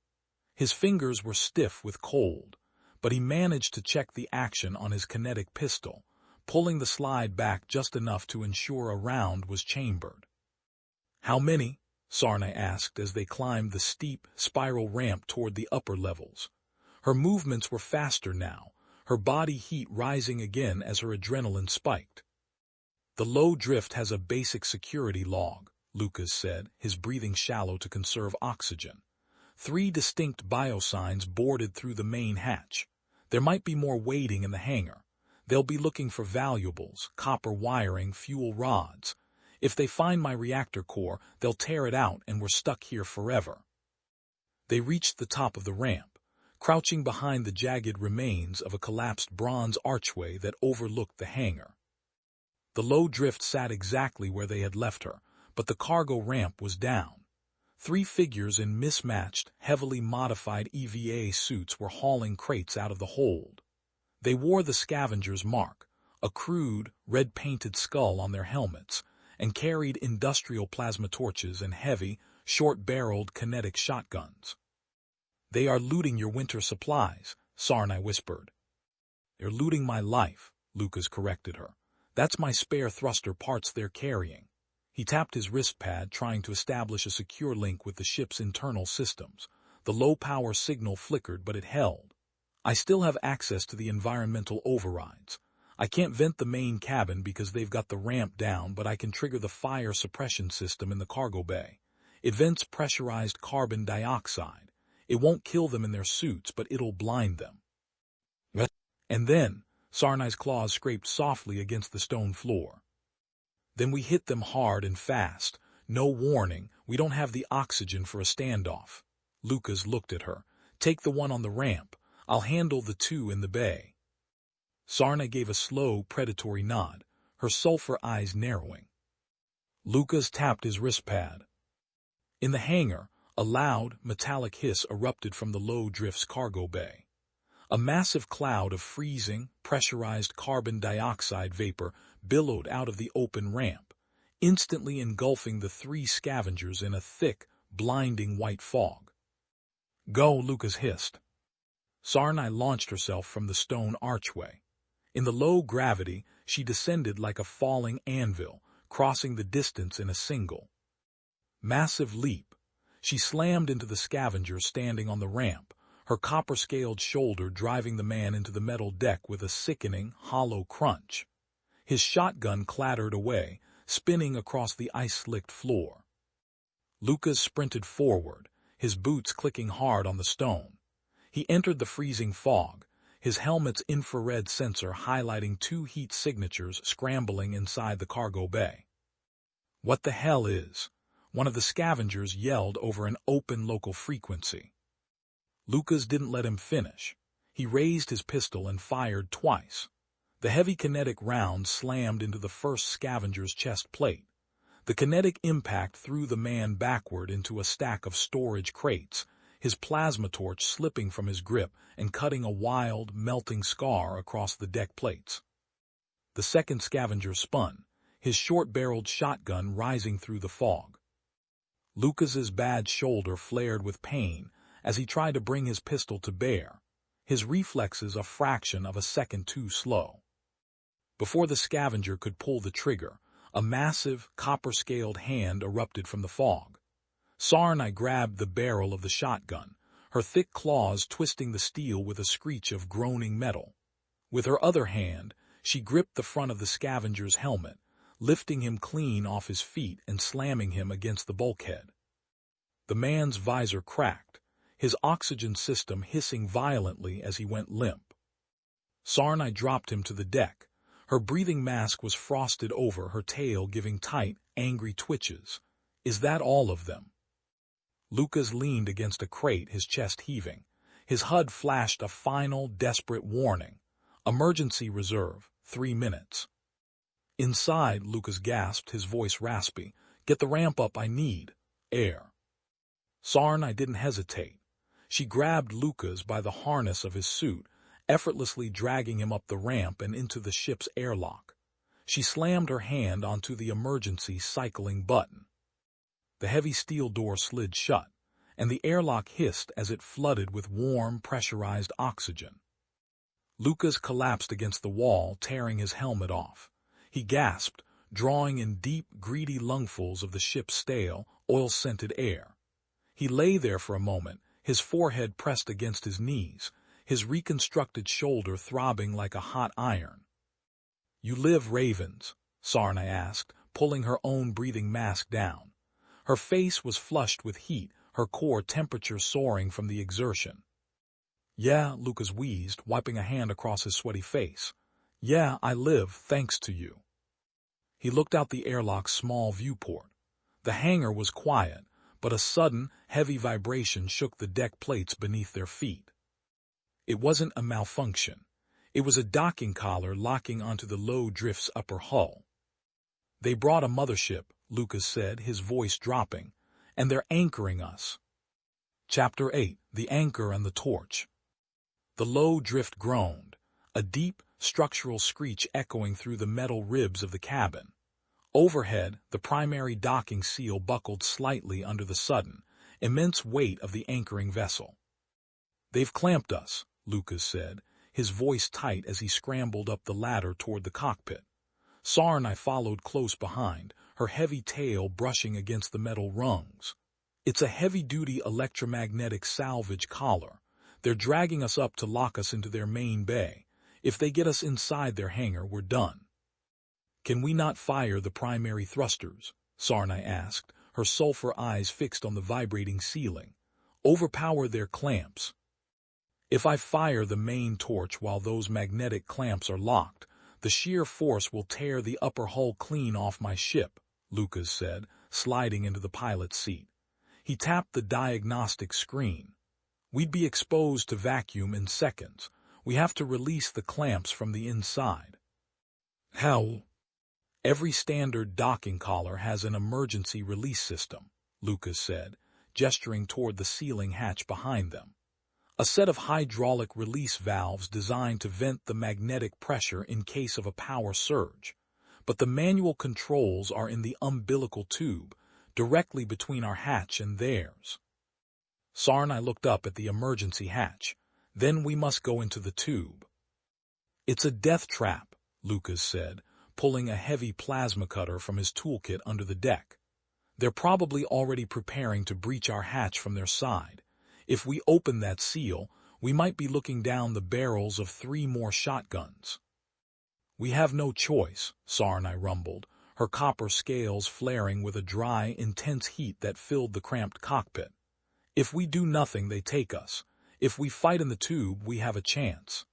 His fingers were stiff with cold, but he managed to check the action on his kinetic pistol, pulling the slide back just enough to ensure a round was chambered. "How many?" Sarnai asked as they climbed the steep, spiral ramp toward the upper levels. Her movements were faster now, her body heat rising again as her adrenaline spiked. "The low drift has a basic security log," Lucas said, his breathing shallow to conserve oxygen. 3 distinct biosigns boarded through the main hatch. There might be more waiting in the hangar. They'll be looking for valuables, copper wiring, fuel rods. If they find my reactor core, they'll tear it out and we're stuck here forever. They reached the top of the ramp. crouching behind the jagged remains of a collapsed bronze archway that overlooked the hangar. The low drift sat exactly where they had left her, but the cargo ramp was down. 3 figures in mismatched, heavily modified EVA suits were hauling crates out of the hold. They wore the scavenger's mark, a crude, red-painted skull on their helmets, and carried industrial plasma torches and heavy, short-barreled kinetic shotguns. "They are looting your winter supplies," Sarnai whispered. "They're looting my life," Lucas corrected her. "That's my spare thruster parts they're carrying." He tapped his wrist pad, trying to establish a secure link with the ship's internal systems. The low-power signal flickered, but it held. "I still have access to the environmental overrides. I can't vent the main cabin because they've got the ramp down, but I can trigger the fire suppression system in the cargo bay. It vents pressurized carbon dioxide. It won't kill them in their suits, but it'll blind them." And then, Sarnai's claws scraped softly against the stone floor. "Then we hit them hard and fast. No warning, we don't have the oxygen for a standoff." Lucas looked at her. "Take the one on the ramp. I'll handle the 2 in the bay." Sarnai gave a slow, predatory nod, her sulfur eyes narrowing. Lucas tapped his wrist pad. In the hangar, a loud, metallic hiss erupted from the low drift's cargo bay. A massive cloud of freezing, pressurized carbon dioxide vapor billowed out of the open ramp, instantly engulfing the 3 scavengers in a thick, blinding white fog. "Go," Lucas hissed. Sarnai launched herself from the stone archway. In the low gravity, she descended like a falling anvil, crossing the distance in a single massive leap. She slammed into the scavenger standing on the ramp, her copper-scaled shoulder driving the man into the metal deck with a sickening, hollow crunch. His shotgun clattered away, spinning across the ice-slicked floor. Lucas sprinted forward, his boots clicking hard on the stone. He entered the freezing fog, his helmet's infrared sensor highlighting 2 heat signatures scrambling inside the cargo bay. "What the hell is?" one of the scavengers yelled over an open local frequency. Lucas didn't let him finish. He raised his pistol and fired twice. The heavy kinetic round slammed into the first scavenger's chest plate. The kinetic impact threw the man backward into a stack of storage crates, his plasma torch slipping from his grip and cutting a wild, melting scar across the deck plates. The second scavenger spun, his short-barreled shotgun rising through the fog. Lucas's bad shoulder flared with pain as he tried to bring his pistol to bear, his reflexes a fraction of a second too slow. Before the scavenger could pull the trigger, a massive, copper-scaled hand erupted from the fog. Sarnai grabbed the barrel of the shotgun, her thick claws twisting the steel with a screech of groaning metal. With her other hand, she gripped the front of the scavenger's helmet, lifting him clean off his feet and slamming him against the bulkhead. The man's visor cracked, his oxygen system hissing violently as he went limp. Sarnai dropped him to the deck. Her breathing mask was frosted over, her tail giving tight, angry twitches. "Is that all of them?" Lucas leaned against a crate, his chest heaving. His HUD flashed a final, desperate warning. "Emergency reserve, 3 minutes." Inside, Lucas gasped, his voice raspy. "Get the ramp up, I need air." Sarnai didn't hesitate. She grabbed Lucas by the harness of his suit, effortlessly dragging him up the ramp and into the ship's airlock. She slammed her hand onto the emergency cycling button. The heavy steel door slid shut, and the airlock hissed as it flooded with warm, pressurized oxygen. Lucas collapsed against the wall, tearing his helmet off. He gasped, drawing in deep, greedy lungfuls of the ship's stale, oil-scented air. He lay there for a moment, his forehead pressed against his knees, his reconstructed shoulder throbbing like a hot iron. "You live, Ravens?" Sarnai asked, pulling her own breathing mask down. Her face was flushed with heat, her core temperature soaring from the exertion. "Yeah," Lucas wheezed, wiping a hand across his sweaty face. "Yeah, I live, thanks to you." He looked out the airlock's small viewport. The hangar was quiet, but a sudden, heavy vibration shook the deck plates beneath their feet. It wasn't a malfunction. It was a docking collar locking onto the low drift's upper hull. "They brought a mothership," Lucas said, his voice dropping, "and they're anchoring us." Chapter 8: The Anchor and the Torch. The low drift groaned, a deep, structural screech echoing through the metal ribs of the cabin. Overhead, the primary docking seal buckled slightly under the sudden, immense weight of the anchoring vessel. "They've clamped us," Lucas said, his voice tight as he scrambled up the ladder toward the cockpit. Sarnai followed close behind, her heavy tail brushing against the metal rungs. "It's a heavy-duty electromagnetic salvage collar. They're dragging us up to lock us into their main bay. If they get us inside their hangar, we're done." "Can we not fire the primary thrusters?" Sarnai asked, her sulfur eyes fixed on the vibrating ceiling. "Overpower their clamps." "If I fire the main torch while those magnetic clamps are locked, the sheer force will tear the upper hull clean off my ship," Lucas said, sliding into the pilot's seat. He tapped the diagnostic screen. "We'd be exposed to vacuum in seconds. We have to release the clamps from the inside." "How?" "Every standard docking collar has an emergency release system," Lucas said, gesturing toward the ceiling hatch behind them. "A set of hydraulic release valves designed to vent the magnetic pressure in case of a power surge. But the manual controls are in the umbilical tube, directly between our hatch and theirs." Sarnai looked up at the emergency hatch. "Then we must go into the tube." "It's a death trap," Lucas said, pulling a heavy plasma cutter from his toolkit under the deck. "They're probably already preparing to breach our hatch from their side. If we open that seal, we might be looking down the barrels of 3 more shotguns." "We have no choice," Sarnai rumbled, her copper scales flaring with a dry, intense heat that filled the cramped cockpit. "If we do nothing, they take us. If we fight in the tube, we have a chance."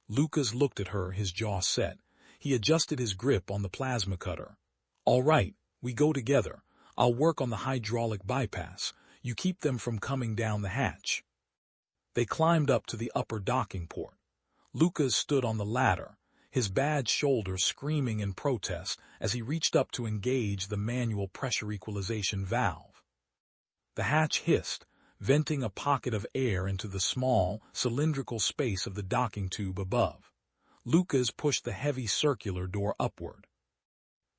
Lucas looked at her, his jaw set. He adjusted his grip on the plasma cutter. "All right, we go together. I'll work on the hydraulic bypass. You keep them from coming down the hatch." They climbed up to the upper docking port. Lucas stood on the ladder, his bad shoulder screaming in protest as he reached up to engage the manual pressure equalization valve. The hatch hissed, venting a pocket of air into the small, cylindrical space of the docking tube above. Lucas pushed the heavy circular door upward.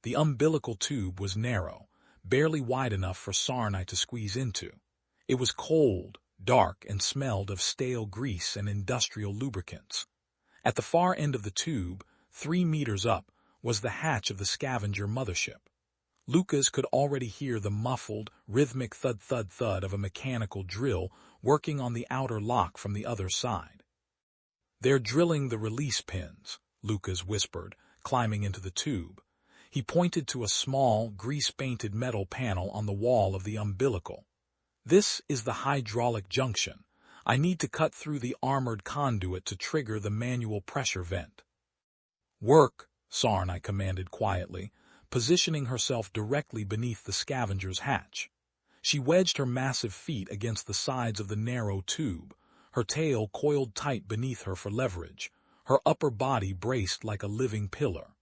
The umbilical tube was narrow, barely wide enough for Sarnai to squeeze into. It was cold, dark, and smelled of stale grease and industrial lubricants. At the far end of the tube, 3 meters up, was the hatch of the scavenger mothership. Lucas could already hear the muffled, rhythmic thud-thud-thud of a mechanical drill working on the outer lock from the other side. "They're drilling the release pins," Lucas whispered, climbing into the tube. He pointed to a small, grease-painted metal panel on the wall of the umbilical. "This is the hydraulic junction. I need to cut through the armored conduit to trigger the manual pressure vent." "Work," Sarnai commanded quietly, positioning herself directly beneath the scavenger's hatch. She wedged her massive feet against the sides of the narrow tube, her tail coiled tight beneath her for leverage, her upper body braced like a living pillar.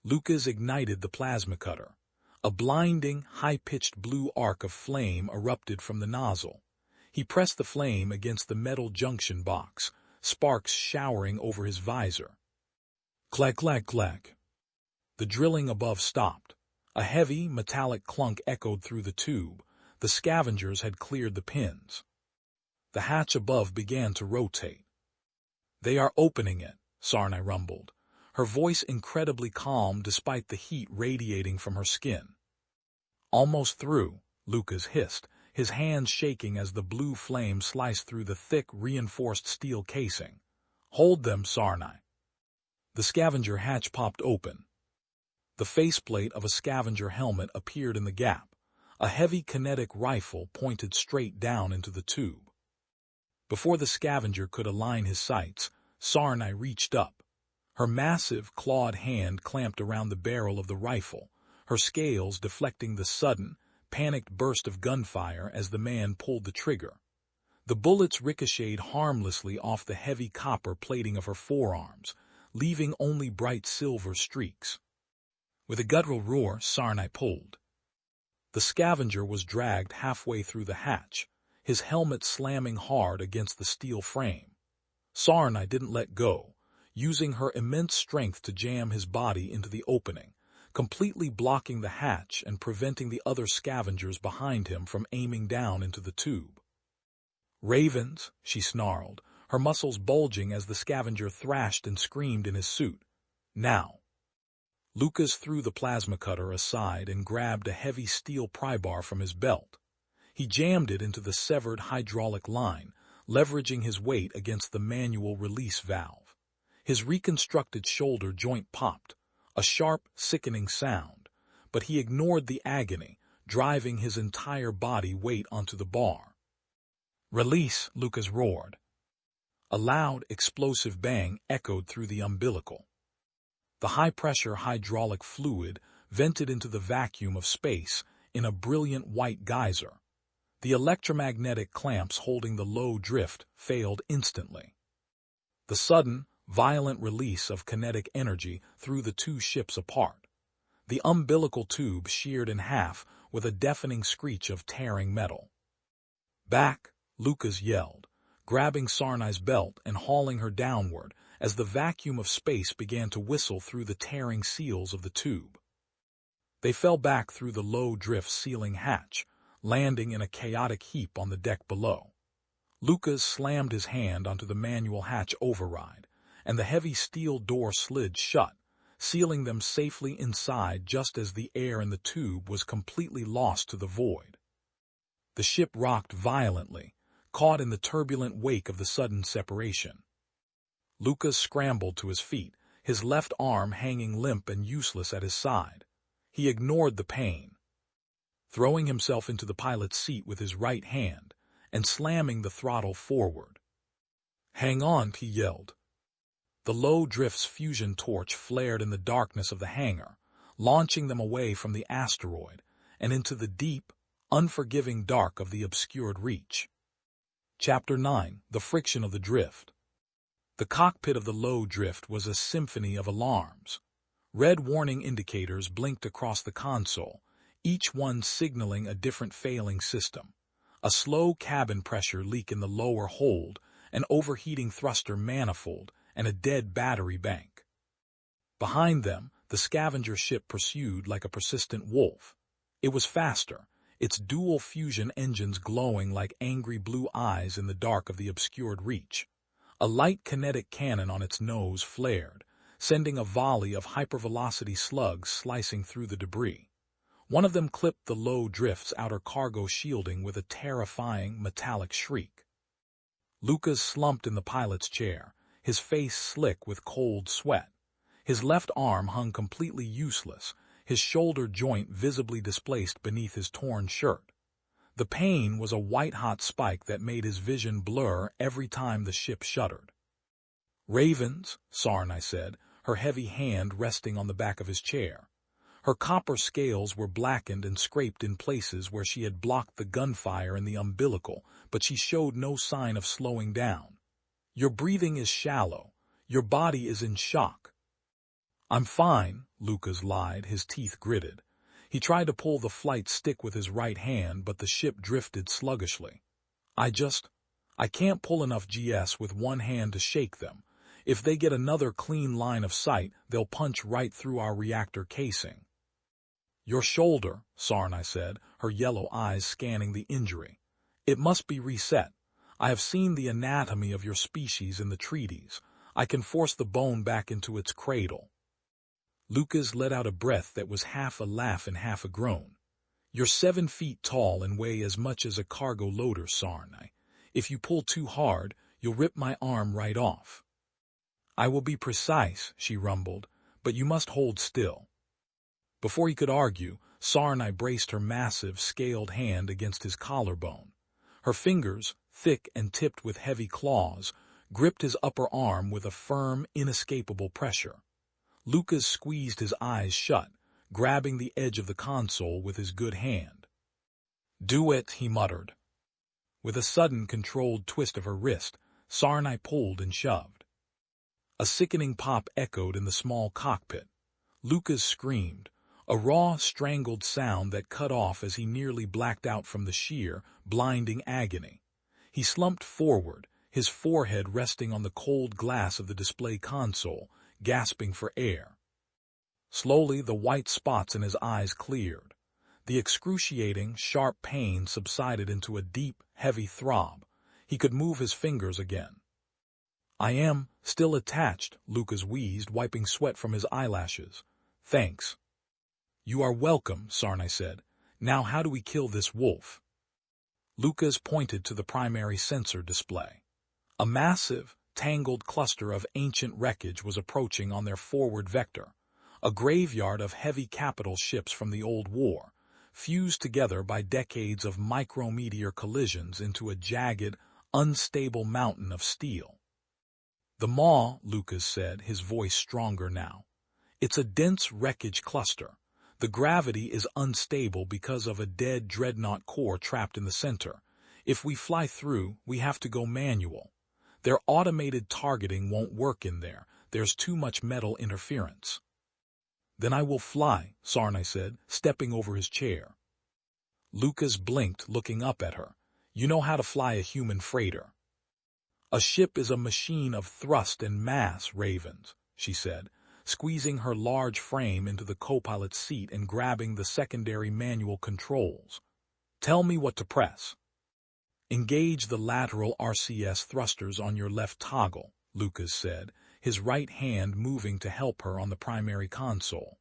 Lucas ignited the plasma cutter. A blinding, high-pitched blue arc of flame erupted from the nozzle. He pressed the flame against the metal junction box, sparks showering over his visor. Clack, clack, clack. The drilling above stopped. A heavy, metallic clunk echoed through the tube. The scavengers had cleared the pins. The hatch above began to rotate. "They are opening it," Sarnai rumbled, her voice incredibly calm despite the heat radiating from her skin. "Almost through," Lucas hissed, his hands shaking as the blue flame sliced through the thick, reinforced steel casing. "Hold them, Sarnai." The scavenger hatch popped open. The faceplate of a scavenger helmet appeared in the gap. A heavy kinetic rifle pointed straight down into the tube. Before the scavenger could align his sights, Sarnai reached up. Her massive, clawed hand clamped around the barrel of the rifle, her scales deflecting the sudden, panicked burst of gunfire as the man pulled the trigger. The bullets ricocheted harmlessly off the heavy copper plating of her forearms, leaving only bright silver streaks. With a guttural roar, Sarnai pulled. The scavenger was dragged halfway through the hatch, his helmet slamming hard against the steel frame. Sarnai didn't let go, using her immense strength to jam his body into the opening, completely blocking the hatch and preventing the other scavengers behind him from aiming down into the tube. "Ravens," she snarled, her muscles bulging as the scavenger thrashed and screamed in his suit. "Now." Lucas threw the plasma cutter aside and grabbed a heavy steel pry bar from his belt. He jammed it into the severed hydraulic line, leveraging his weight against the manual release valve. His reconstructed shoulder joint popped, a sharp, sickening sound, but he ignored the agony, driving his entire body weight onto the bar. "Release," Lucas roared. A loud, explosive bang echoed through the umbilical. The high-pressure hydraulic fluid vented into the vacuum of space in a brilliant white geyser. The electromagnetic clamps holding the low drift failed instantly. The sudden, violent release of kinetic energy threw the two ships apart. The umbilical tube sheared in half with a deafening screech of tearing metal. "Back," Lucas yelled, grabbing Sarnai's belt and hauling her downward as the vacuum of space began to whistle through the tearing seals of the tube. They fell back through the low drift ceiling hatch, landing in a chaotic heap on the deck below. Lucas slammed his hand onto the manual hatch override, and the heavy steel door slid shut, sealing them safely inside just as the air in the tube was completely lost to the void. The ship rocked violently, caught in the turbulent wake of the sudden separation. Lucas scrambled to his feet, his left arm hanging limp and useless at his side. He ignored the pain. Throwing himself into the pilot's seat with his right hand and slamming the throttle forward. "Hang on," he yelled. The low drift's fusion torch flared in the darkness of the hangar, launching them away from the asteroid and into the deep, unforgiving dark of the obscured reach. Chapter 9: The Friction of the Drift. The cockpit of the low drift was a symphony of alarms. Red warning indicators blinked across the console, each one signaling a different failing system. A slow cabin pressure leak in the lower hold, an overheating thruster manifold, and a dead battery bank. Behind them, the scavenger ship pursued like a persistent wolf. It was faster, its dual fusion engines glowing like angry blue eyes in the dark of the obscured reach. A light kinetic cannon on its nose flared, sending a volley of hypervelocity slugs slicing through the debris. One of them clipped the low drift's outer cargo shielding with a terrifying metallic shriek. Lucas slumped in the pilot's chair, his face slick with cold sweat. His left arm hung completely useless, his shoulder joint visibly displaced beneath his torn shirt. The pain was a white-hot spike that made his vision blur every time the ship shuddered. "Ravens," Sarnai said, her heavy hand resting on the back of his chair. Her copper scales were blackened and scraped in places where she had blocked the gunfire in the umbilical, but she showed no sign of slowing down. "Your breathing is shallow. Your body is in shock." "I'm fine," Lucas lied, his teeth gritted. He tried to pull the flight stick with his right hand, but the ship drifted sluggishly. I can't pull enough GS with one hand to shake them. If they get another clean line of sight, they'll punch right through our reactor casing." "Your shoulder," Sarnai said, her yellow eyes scanning the injury. "It must be reset. I have seen the anatomy of your species in the treaties. I can force the bone back into its cradle." Lucas let out a breath that was half a laugh and half a groan. "You're 7 feet tall and weigh as much as a cargo loader, Sarnai. If you pull too hard, you'll rip my arm right off." "I will be precise," she rumbled, "but you must hold still." Before he could argue, Sarnai braced her massive, scaled hand against his collarbone. Her fingers, thick and tipped with heavy claws, gripped his upper arm with a firm, inescapable pressure. Lucas squeezed his eyes shut, grabbing the edge of the console with his good hand. "Do it," he muttered. With a sudden, controlled twist of her wrist, Sarnai pulled and shoved. A sickening pop echoed in the small cockpit. Lucas screamed, a raw, strangled sound that cut off as he nearly blacked out from the sheer, blinding agony. He slumped forward, his forehead resting on the cold glass of the display console, gasping for air. Slowly, the white spots in his eyes cleared. The excruciating, sharp pain subsided into a deep, heavy throb. He could move his fingers again. "I am still attached," Lucas wheezed, wiping sweat from his eyelashes. "Thanks." "You are welcome," Sarnai said. "Now how do we kill this wolf?" Lucas pointed to the primary sensor display. A massive, tangled cluster of ancient wreckage was approaching on their forward vector, a graveyard of heavy capital ships from the old war, fused together by decades of micrometeor collisions into a jagged, unstable mountain of steel. "The maw," Lucas said, his voice stronger now. "It's a dense wreckage cluster. The gravity is unstable because of a dead dreadnought core trapped in the center. If we fly through, we have to go manual. Their automated targeting won't work in there. There's too much metal interference." "Then I will fly," Sarnai said, stepping over his chair. Lucas blinked, looking up at her. "You know how to fly a human freighter." "A ship is a machine of thrust and mass, Ravens," she said, squeezing her large frame into the co-pilot's seat and grabbing the secondary manual controls. "Tell me what to press." "Engage the lateral RCS thrusters on your left toggle," Lucas said, his right hand moving to help her on the primary console.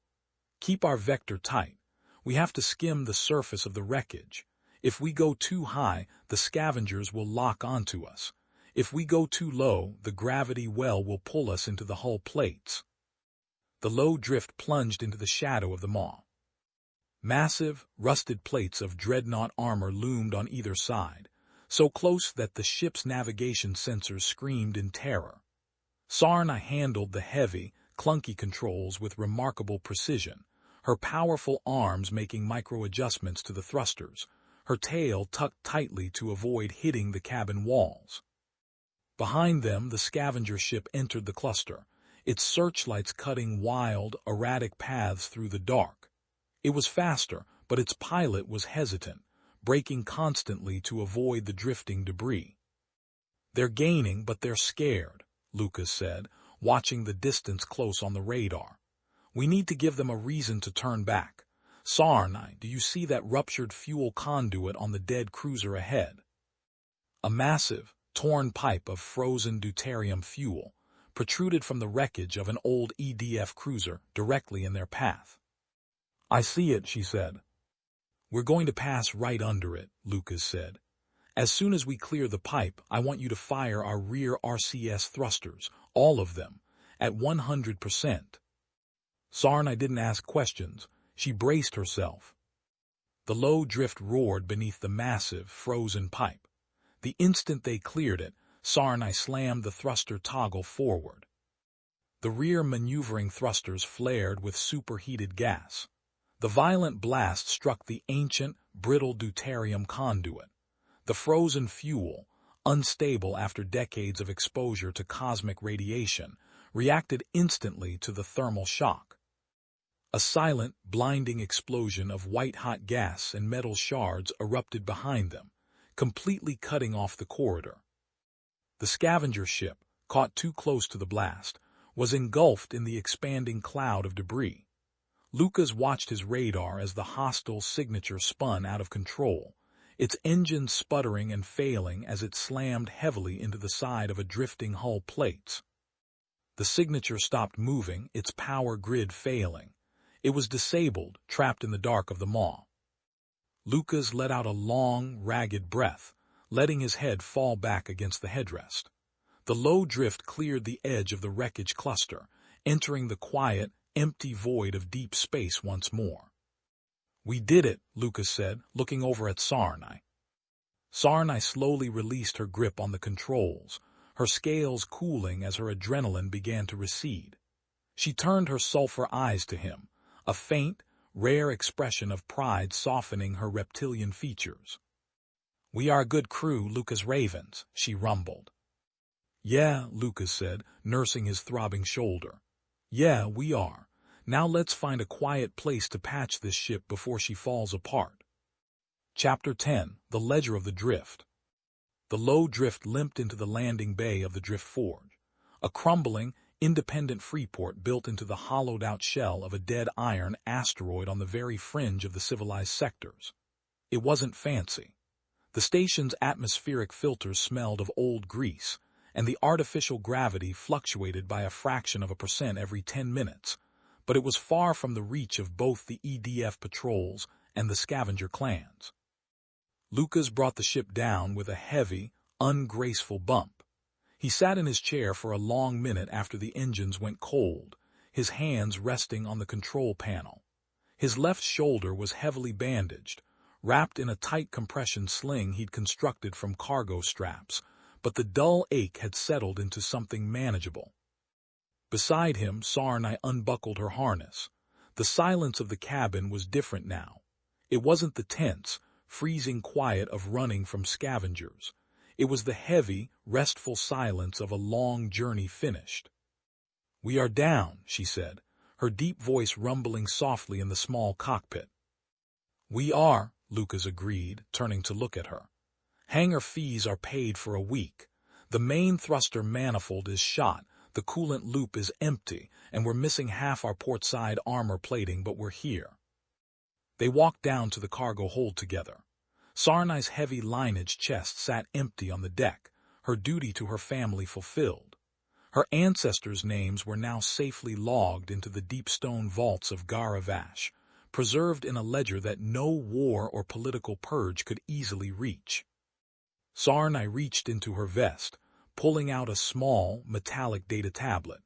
"Keep our vector tight. We have to skim the surface of the wreckage. If we go too high, the scavengers will lock onto us. If we go too low, the gravity well will pull us into the hull plates." The low drift plunged into the shadow of the maw. Massive, rusted plates of dreadnought armor loomed on either side, so close that the ship's navigation sensors screamed in terror. Sarna handled the heavy, clunky controls with remarkable precision, her powerful arms making micro-adjustments to the thrusters, her tail tucked tightly to avoid hitting the cabin walls. Behind them, the scavenger ship entered the cluster, its searchlights cutting wild, erratic paths through the dark. It was faster, but its pilot was hesitant, braking constantly to avoid the drifting debris. "They're gaining, but they're scared," Lucas said, watching the distance close on the radar. "We need to give them a reason to turn back. Sarnai, do you see that ruptured fuel conduit on the dead cruiser ahead?" A massive, torn pipe of frozen deuterium fuel protruded from the wreckage of an old EDF cruiser directly in their path. "I see it," she said. "We're going to pass right under it," Lucas said. "As soon as we clear the pipe, I want you to fire our rear RCS thrusters, all of them, at 100%. Sarnai didn't ask questions. She braced herself. The low drift roared beneath the massive, frozen pipe. The instant they cleared it, Sarnai slammed the thruster toggle forward. The rear maneuvering thrusters flared with superheated gas. The violent blast struck the ancient, brittle deuterium conduit. The frozen fuel, unstable after decades of exposure to cosmic radiation, reacted instantly to the thermal shock. A silent, blinding explosion of white-hot gas and metal shards erupted behind them, completely cutting off the corridor. The scavenger ship, caught too close to the blast, was engulfed in the expanding cloud of debris. Lucas watched his radar as the hostile signature spun out of control, its engine sputtering and failing as it slammed heavily into the side of a drifting hull plates. The signature stopped moving, its power grid failing. It was disabled, trapped in the dark of the maw. Lucas let out a long, ragged breath, letting his head fall back against the headrest. The low drift cleared the edge of the wreckage cluster, entering the quiet, empty void of deep space once more. "We did it," Lucas said, looking over at Sarnai. Sarnai slowly released her grip on the controls, her scales cooling as her adrenaline began to recede. She turned her sulfur eyes to him, a faint, rare expression of pride softening her reptilian features. We are a good crew, Lucas Ravens, she rumbled. Yeah, Lucas said, nursing his throbbing shoulder. Yeah, we are. Now let's find a quiet place to patch this ship before she falls apart. Chapter 10, The Ledger of the Drift. The low drift limped into the landing bay of the Drift Forge, a crumbling, independent freeport built into the hollowed-out shell of a dead iron asteroid on the very fringe of the civilized sectors. It wasn't fancy. The station's atmospheric filters smelled of old grease, and the artificial gravity fluctuated by a fraction of a percent every 10 minutes, but it was far from the reach of both the EDF patrols and the scavenger clans. Lucas brought the ship down with a heavy, ungraceful bump. He sat in his chair for a long minute after the engines went cold, his hands resting on the control panel. His left shoulder was heavily bandaged, wrapped in a tight compression sling he'd constructed from cargo straps, but the dull ache had settled into something manageable. Beside him, Sarnai unbuckled her harness. The silence of the cabin was different now. It wasn't the tense, freezing quiet of running from scavengers. It was the heavy, restful silence of a long journey finished. We are down, she said, her deep voice rumbling softly in the small cockpit. We are, Lucas agreed, turning to look at her. Hangar fees are paid for a week. The main thruster manifold is shot, the coolant loop is empty, and we're missing half our port side armor plating, but we're here. They walked down to the cargo hold together. Sarnai's heavy lineage chest sat empty on the deck, her duty to her family fulfilled. Her ancestors' names were now safely logged into the deep stone vaults of Garavash, preserved in a ledger that no war or political purge could easily reach. Sarnai reached into her vest, pulling out a small, metallic data tablet.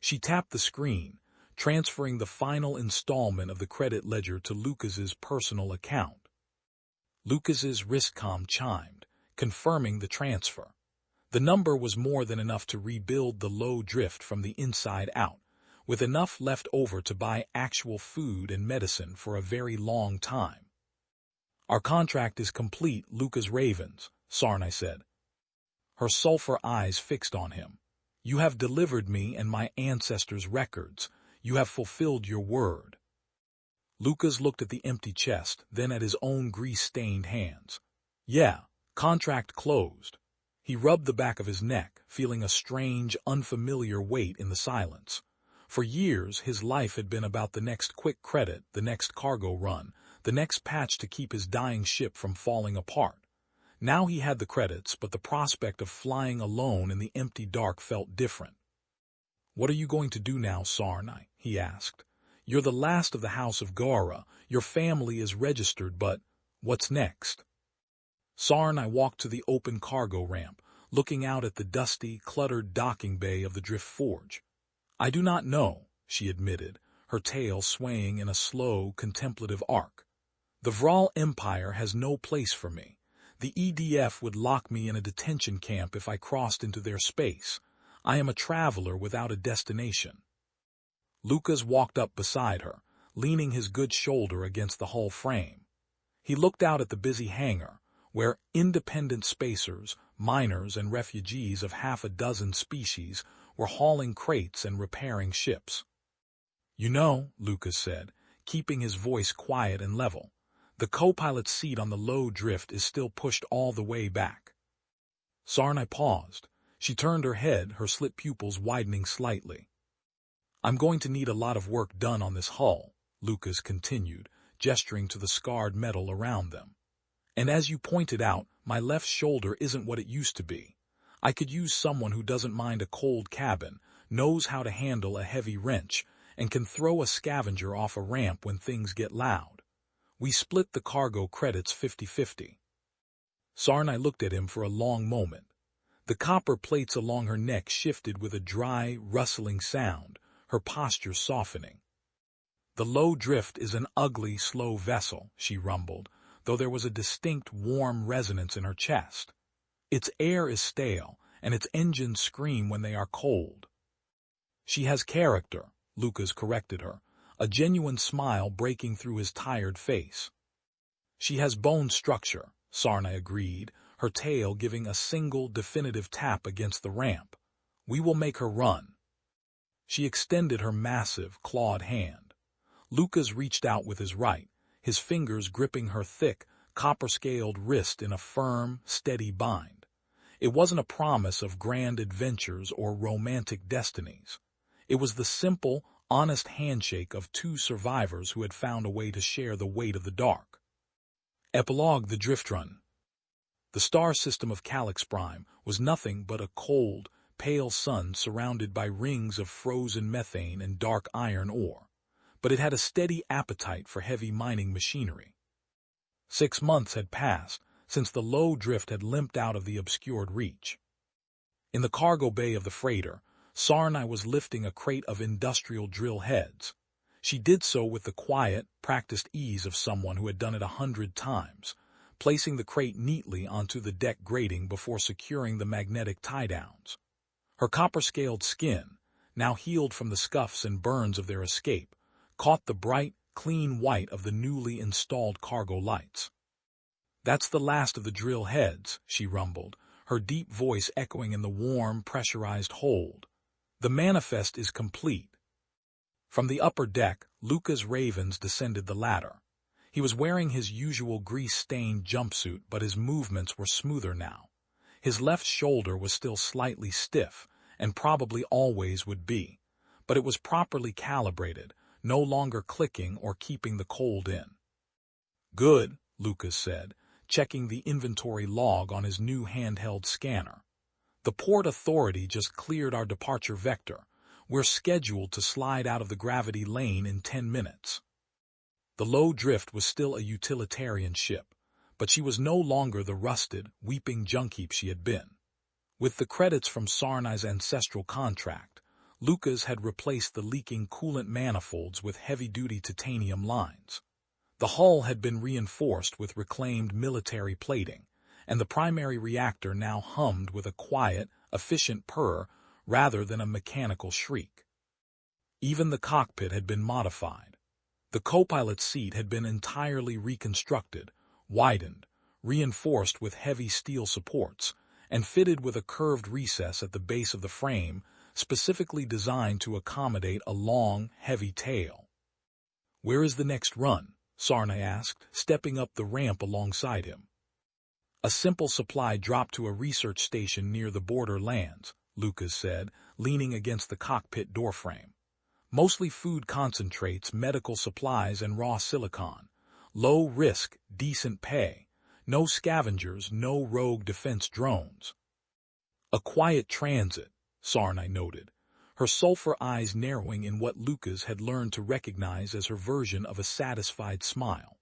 She tapped the screen, transferring the final installment of the credit ledger to Lucas's personal account. Lucas's wristcom chimed, confirming the transfer. The number was more than enough to rebuild the low drift from the inside out, with enough left over to buy actual food and medicine for a very long time. Our contract is complete, Lucas Ravens, Sarnai said. Her sulfur eyes fixed on him. You have delivered me and my ancestors' records. You have fulfilled your word. Lucas looked at the empty chest, then at his own grease-stained hands. Yeah, contract closed. He rubbed the back of his neck, feeling a strange, unfamiliar weight in the silence. For years, his life had been about the next quick credit, the next cargo run, the next patch to keep his dying ship from falling apart. Now he had the credits, but the prospect of flying alone in the empty dark felt different. What are you going to do now, Sarnai? He asked. You're the last of the House of Gara. Your family is registered, but what's next? Sarnai walked to the open cargo ramp, looking out at the dusty, cluttered docking bay of the Drift Forge. I do not know, she admitted, her tail swaying in a slow, contemplative arc. The Vral Empire has no place for me. The EDF would lock me in a detention camp if I crossed into their space. I am a traveler without a destination. Lucas walked up beside her, leaning his good shoulder against the hull frame. He looked out at the busy hangar, where independent spacers, miners, and refugees of half a dozen species were hauling crates and repairing ships. You know, Lucas said, keeping his voice quiet and level, the co-pilot's seat on the low drift is still pushed all the way back. Sarnai paused. She turned her head, her slit pupils widening slightly. I'm going to need a lot of work done on this hull, Lucas continued, gesturing to the scarred metal around them. And as you pointed out, my left shoulder isn't what it used to be. I could use someone who doesn't mind a cold cabin, knows how to handle a heavy wrench, and can throw a scavenger off a ramp when things get loud. We split the cargo credits 50-50. Sarnai looked at him for a long moment. The copper plates along her neck shifted with a dry, rustling sound, her posture softening. The low drift is an ugly, slow vessel, she rumbled, though there was a distinct, warm resonance in her chest. Its air is stale, and its engines scream when they are cold. She has character, Lucas corrected her, a genuine smile breaking through his tired face. She has bone structure, Sarnai agreed, her tail giving a single definitive tap against the ramp. "We will make her run." She extended her massive, clawed hand. Lucas reached out with his right, his fingers gripping her thick, copper-scaled wrist in a firm, steady bind. It wasn't a promise of grand adventures or romantic destinies. It was the simple, honest handshake of two survivors who had found a way to share the weight of the dark. Epilogue: The Drift Run. The star system of Calyx Prime was nothing but a cold, pale sun surrounded by rings of frozen methane and dark iron ore, but it had a steady appetite for heavy mining machinery. 6 months had passed since the low drift had limped out of the obscured reach. In the cargo bay of the freighter, Sarnai was lifting a crate of industrial drill heads. She did so with the quiet, practiced ease of someone who had done it 100 times, placing the crate neatly onto the deck grating before securing the magnetic tie-downs. Her copper-scaled skin, now healed from the scuffs and burns of their escape, caught the bright, clean white of the newly installed cargo lights. "That's the last of the drill heads," she rumbled, her deep voice echoing in the warm, pressurized hold. "The manifest is complete." From the upper deck, Lucas Ravens descended the ladder. He was wearing his usual grease-stained jumpsuit, but his movements were smoother now. His left shoulder was still slightly stiff, and probably always would be, but it was properly calibrated, no longer clicking or keeping the cold in. "Good," Lucas said, checking the inventory log on his new handheld scanner. "The port authority just cleared our departure vector. We're scheduled to slide out of the gravity lane in 10 minutes. The low drift was still a utilitarian ship, but she was no longer the rusted, weeping junk heap she had been. With the credits from Sarnai's ancestral contract, Lucas had replaced the leaking coolant manifolds with heavy-duty titanium lines. The hull had been reinforced with reclaimed military plating, and the primary reactor now hummed with a quiet, efficient purr rather than a mechanical shriek. Even the cockpit had been modified. The co-pilot's seat had been entirely reconstructed, widened, reinforced with heavy steel supports, and fitted with a curved recess at the base of the frame, specifically designed to accommodate a long, heavy tail. "Where is the next run?" Sarnai asked, stepping up the ramp alongside him. "A simple supply drop to a research station near the border lands," Lucas said, leaning against the cockpit doorframe. "Mostly food concentrates, medical supplies, and raw silicon. Low risk, decent pay. No scavengers, no rogue defense drones." "A quiet transit," Sarnai noted, her sulfur eyes narrowing in what Lucas had learned to recognize as her version of a satisfied smile.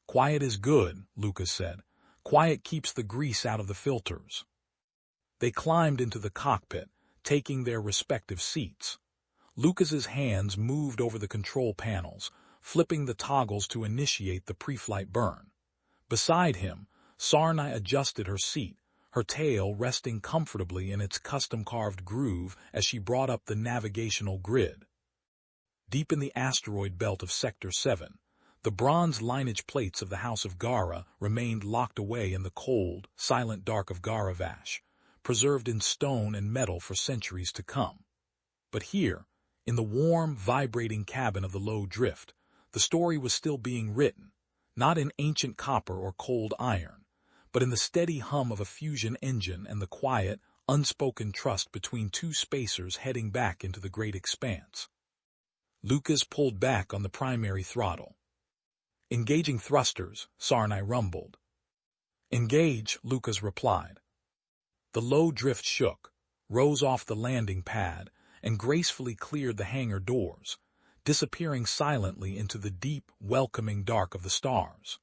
"Quiet is good," Lucas said. "Quiet keeps the grease out of the filters." They climbed into the cockpit, taking their respective seats. Lucas's hands moved over the control panels, flipping the toggles to initiate the pre-flight burn. Beside him, Sarnai adjusted her seat, her tail resting comfortably in its custom-carved groove as she brought up the navigational grid. Deep in the asteroid belt of Sector 7, the bronze lineage plates of the House of Gara remained locked away in the cold, silent dark of Garavash, preserved in stone and metal for centuries to come. But here, in the warm, vibrating cabin of the low drift, the story was still being written, not in ancient copper or cold iron, but in the steady hum of a fusion engine and the quiet, unspoken trust between two spacers heading back into the great expanse. Lucas pulled back on the primary throttle. "Engaging thrusters," Sarnai rumbled. "Engage," Lucas replied. The low drift shook, rose off the landing pad, and gracefully cleared the hangar doors, disappearing silently into the deep, welcoming dark of the stars.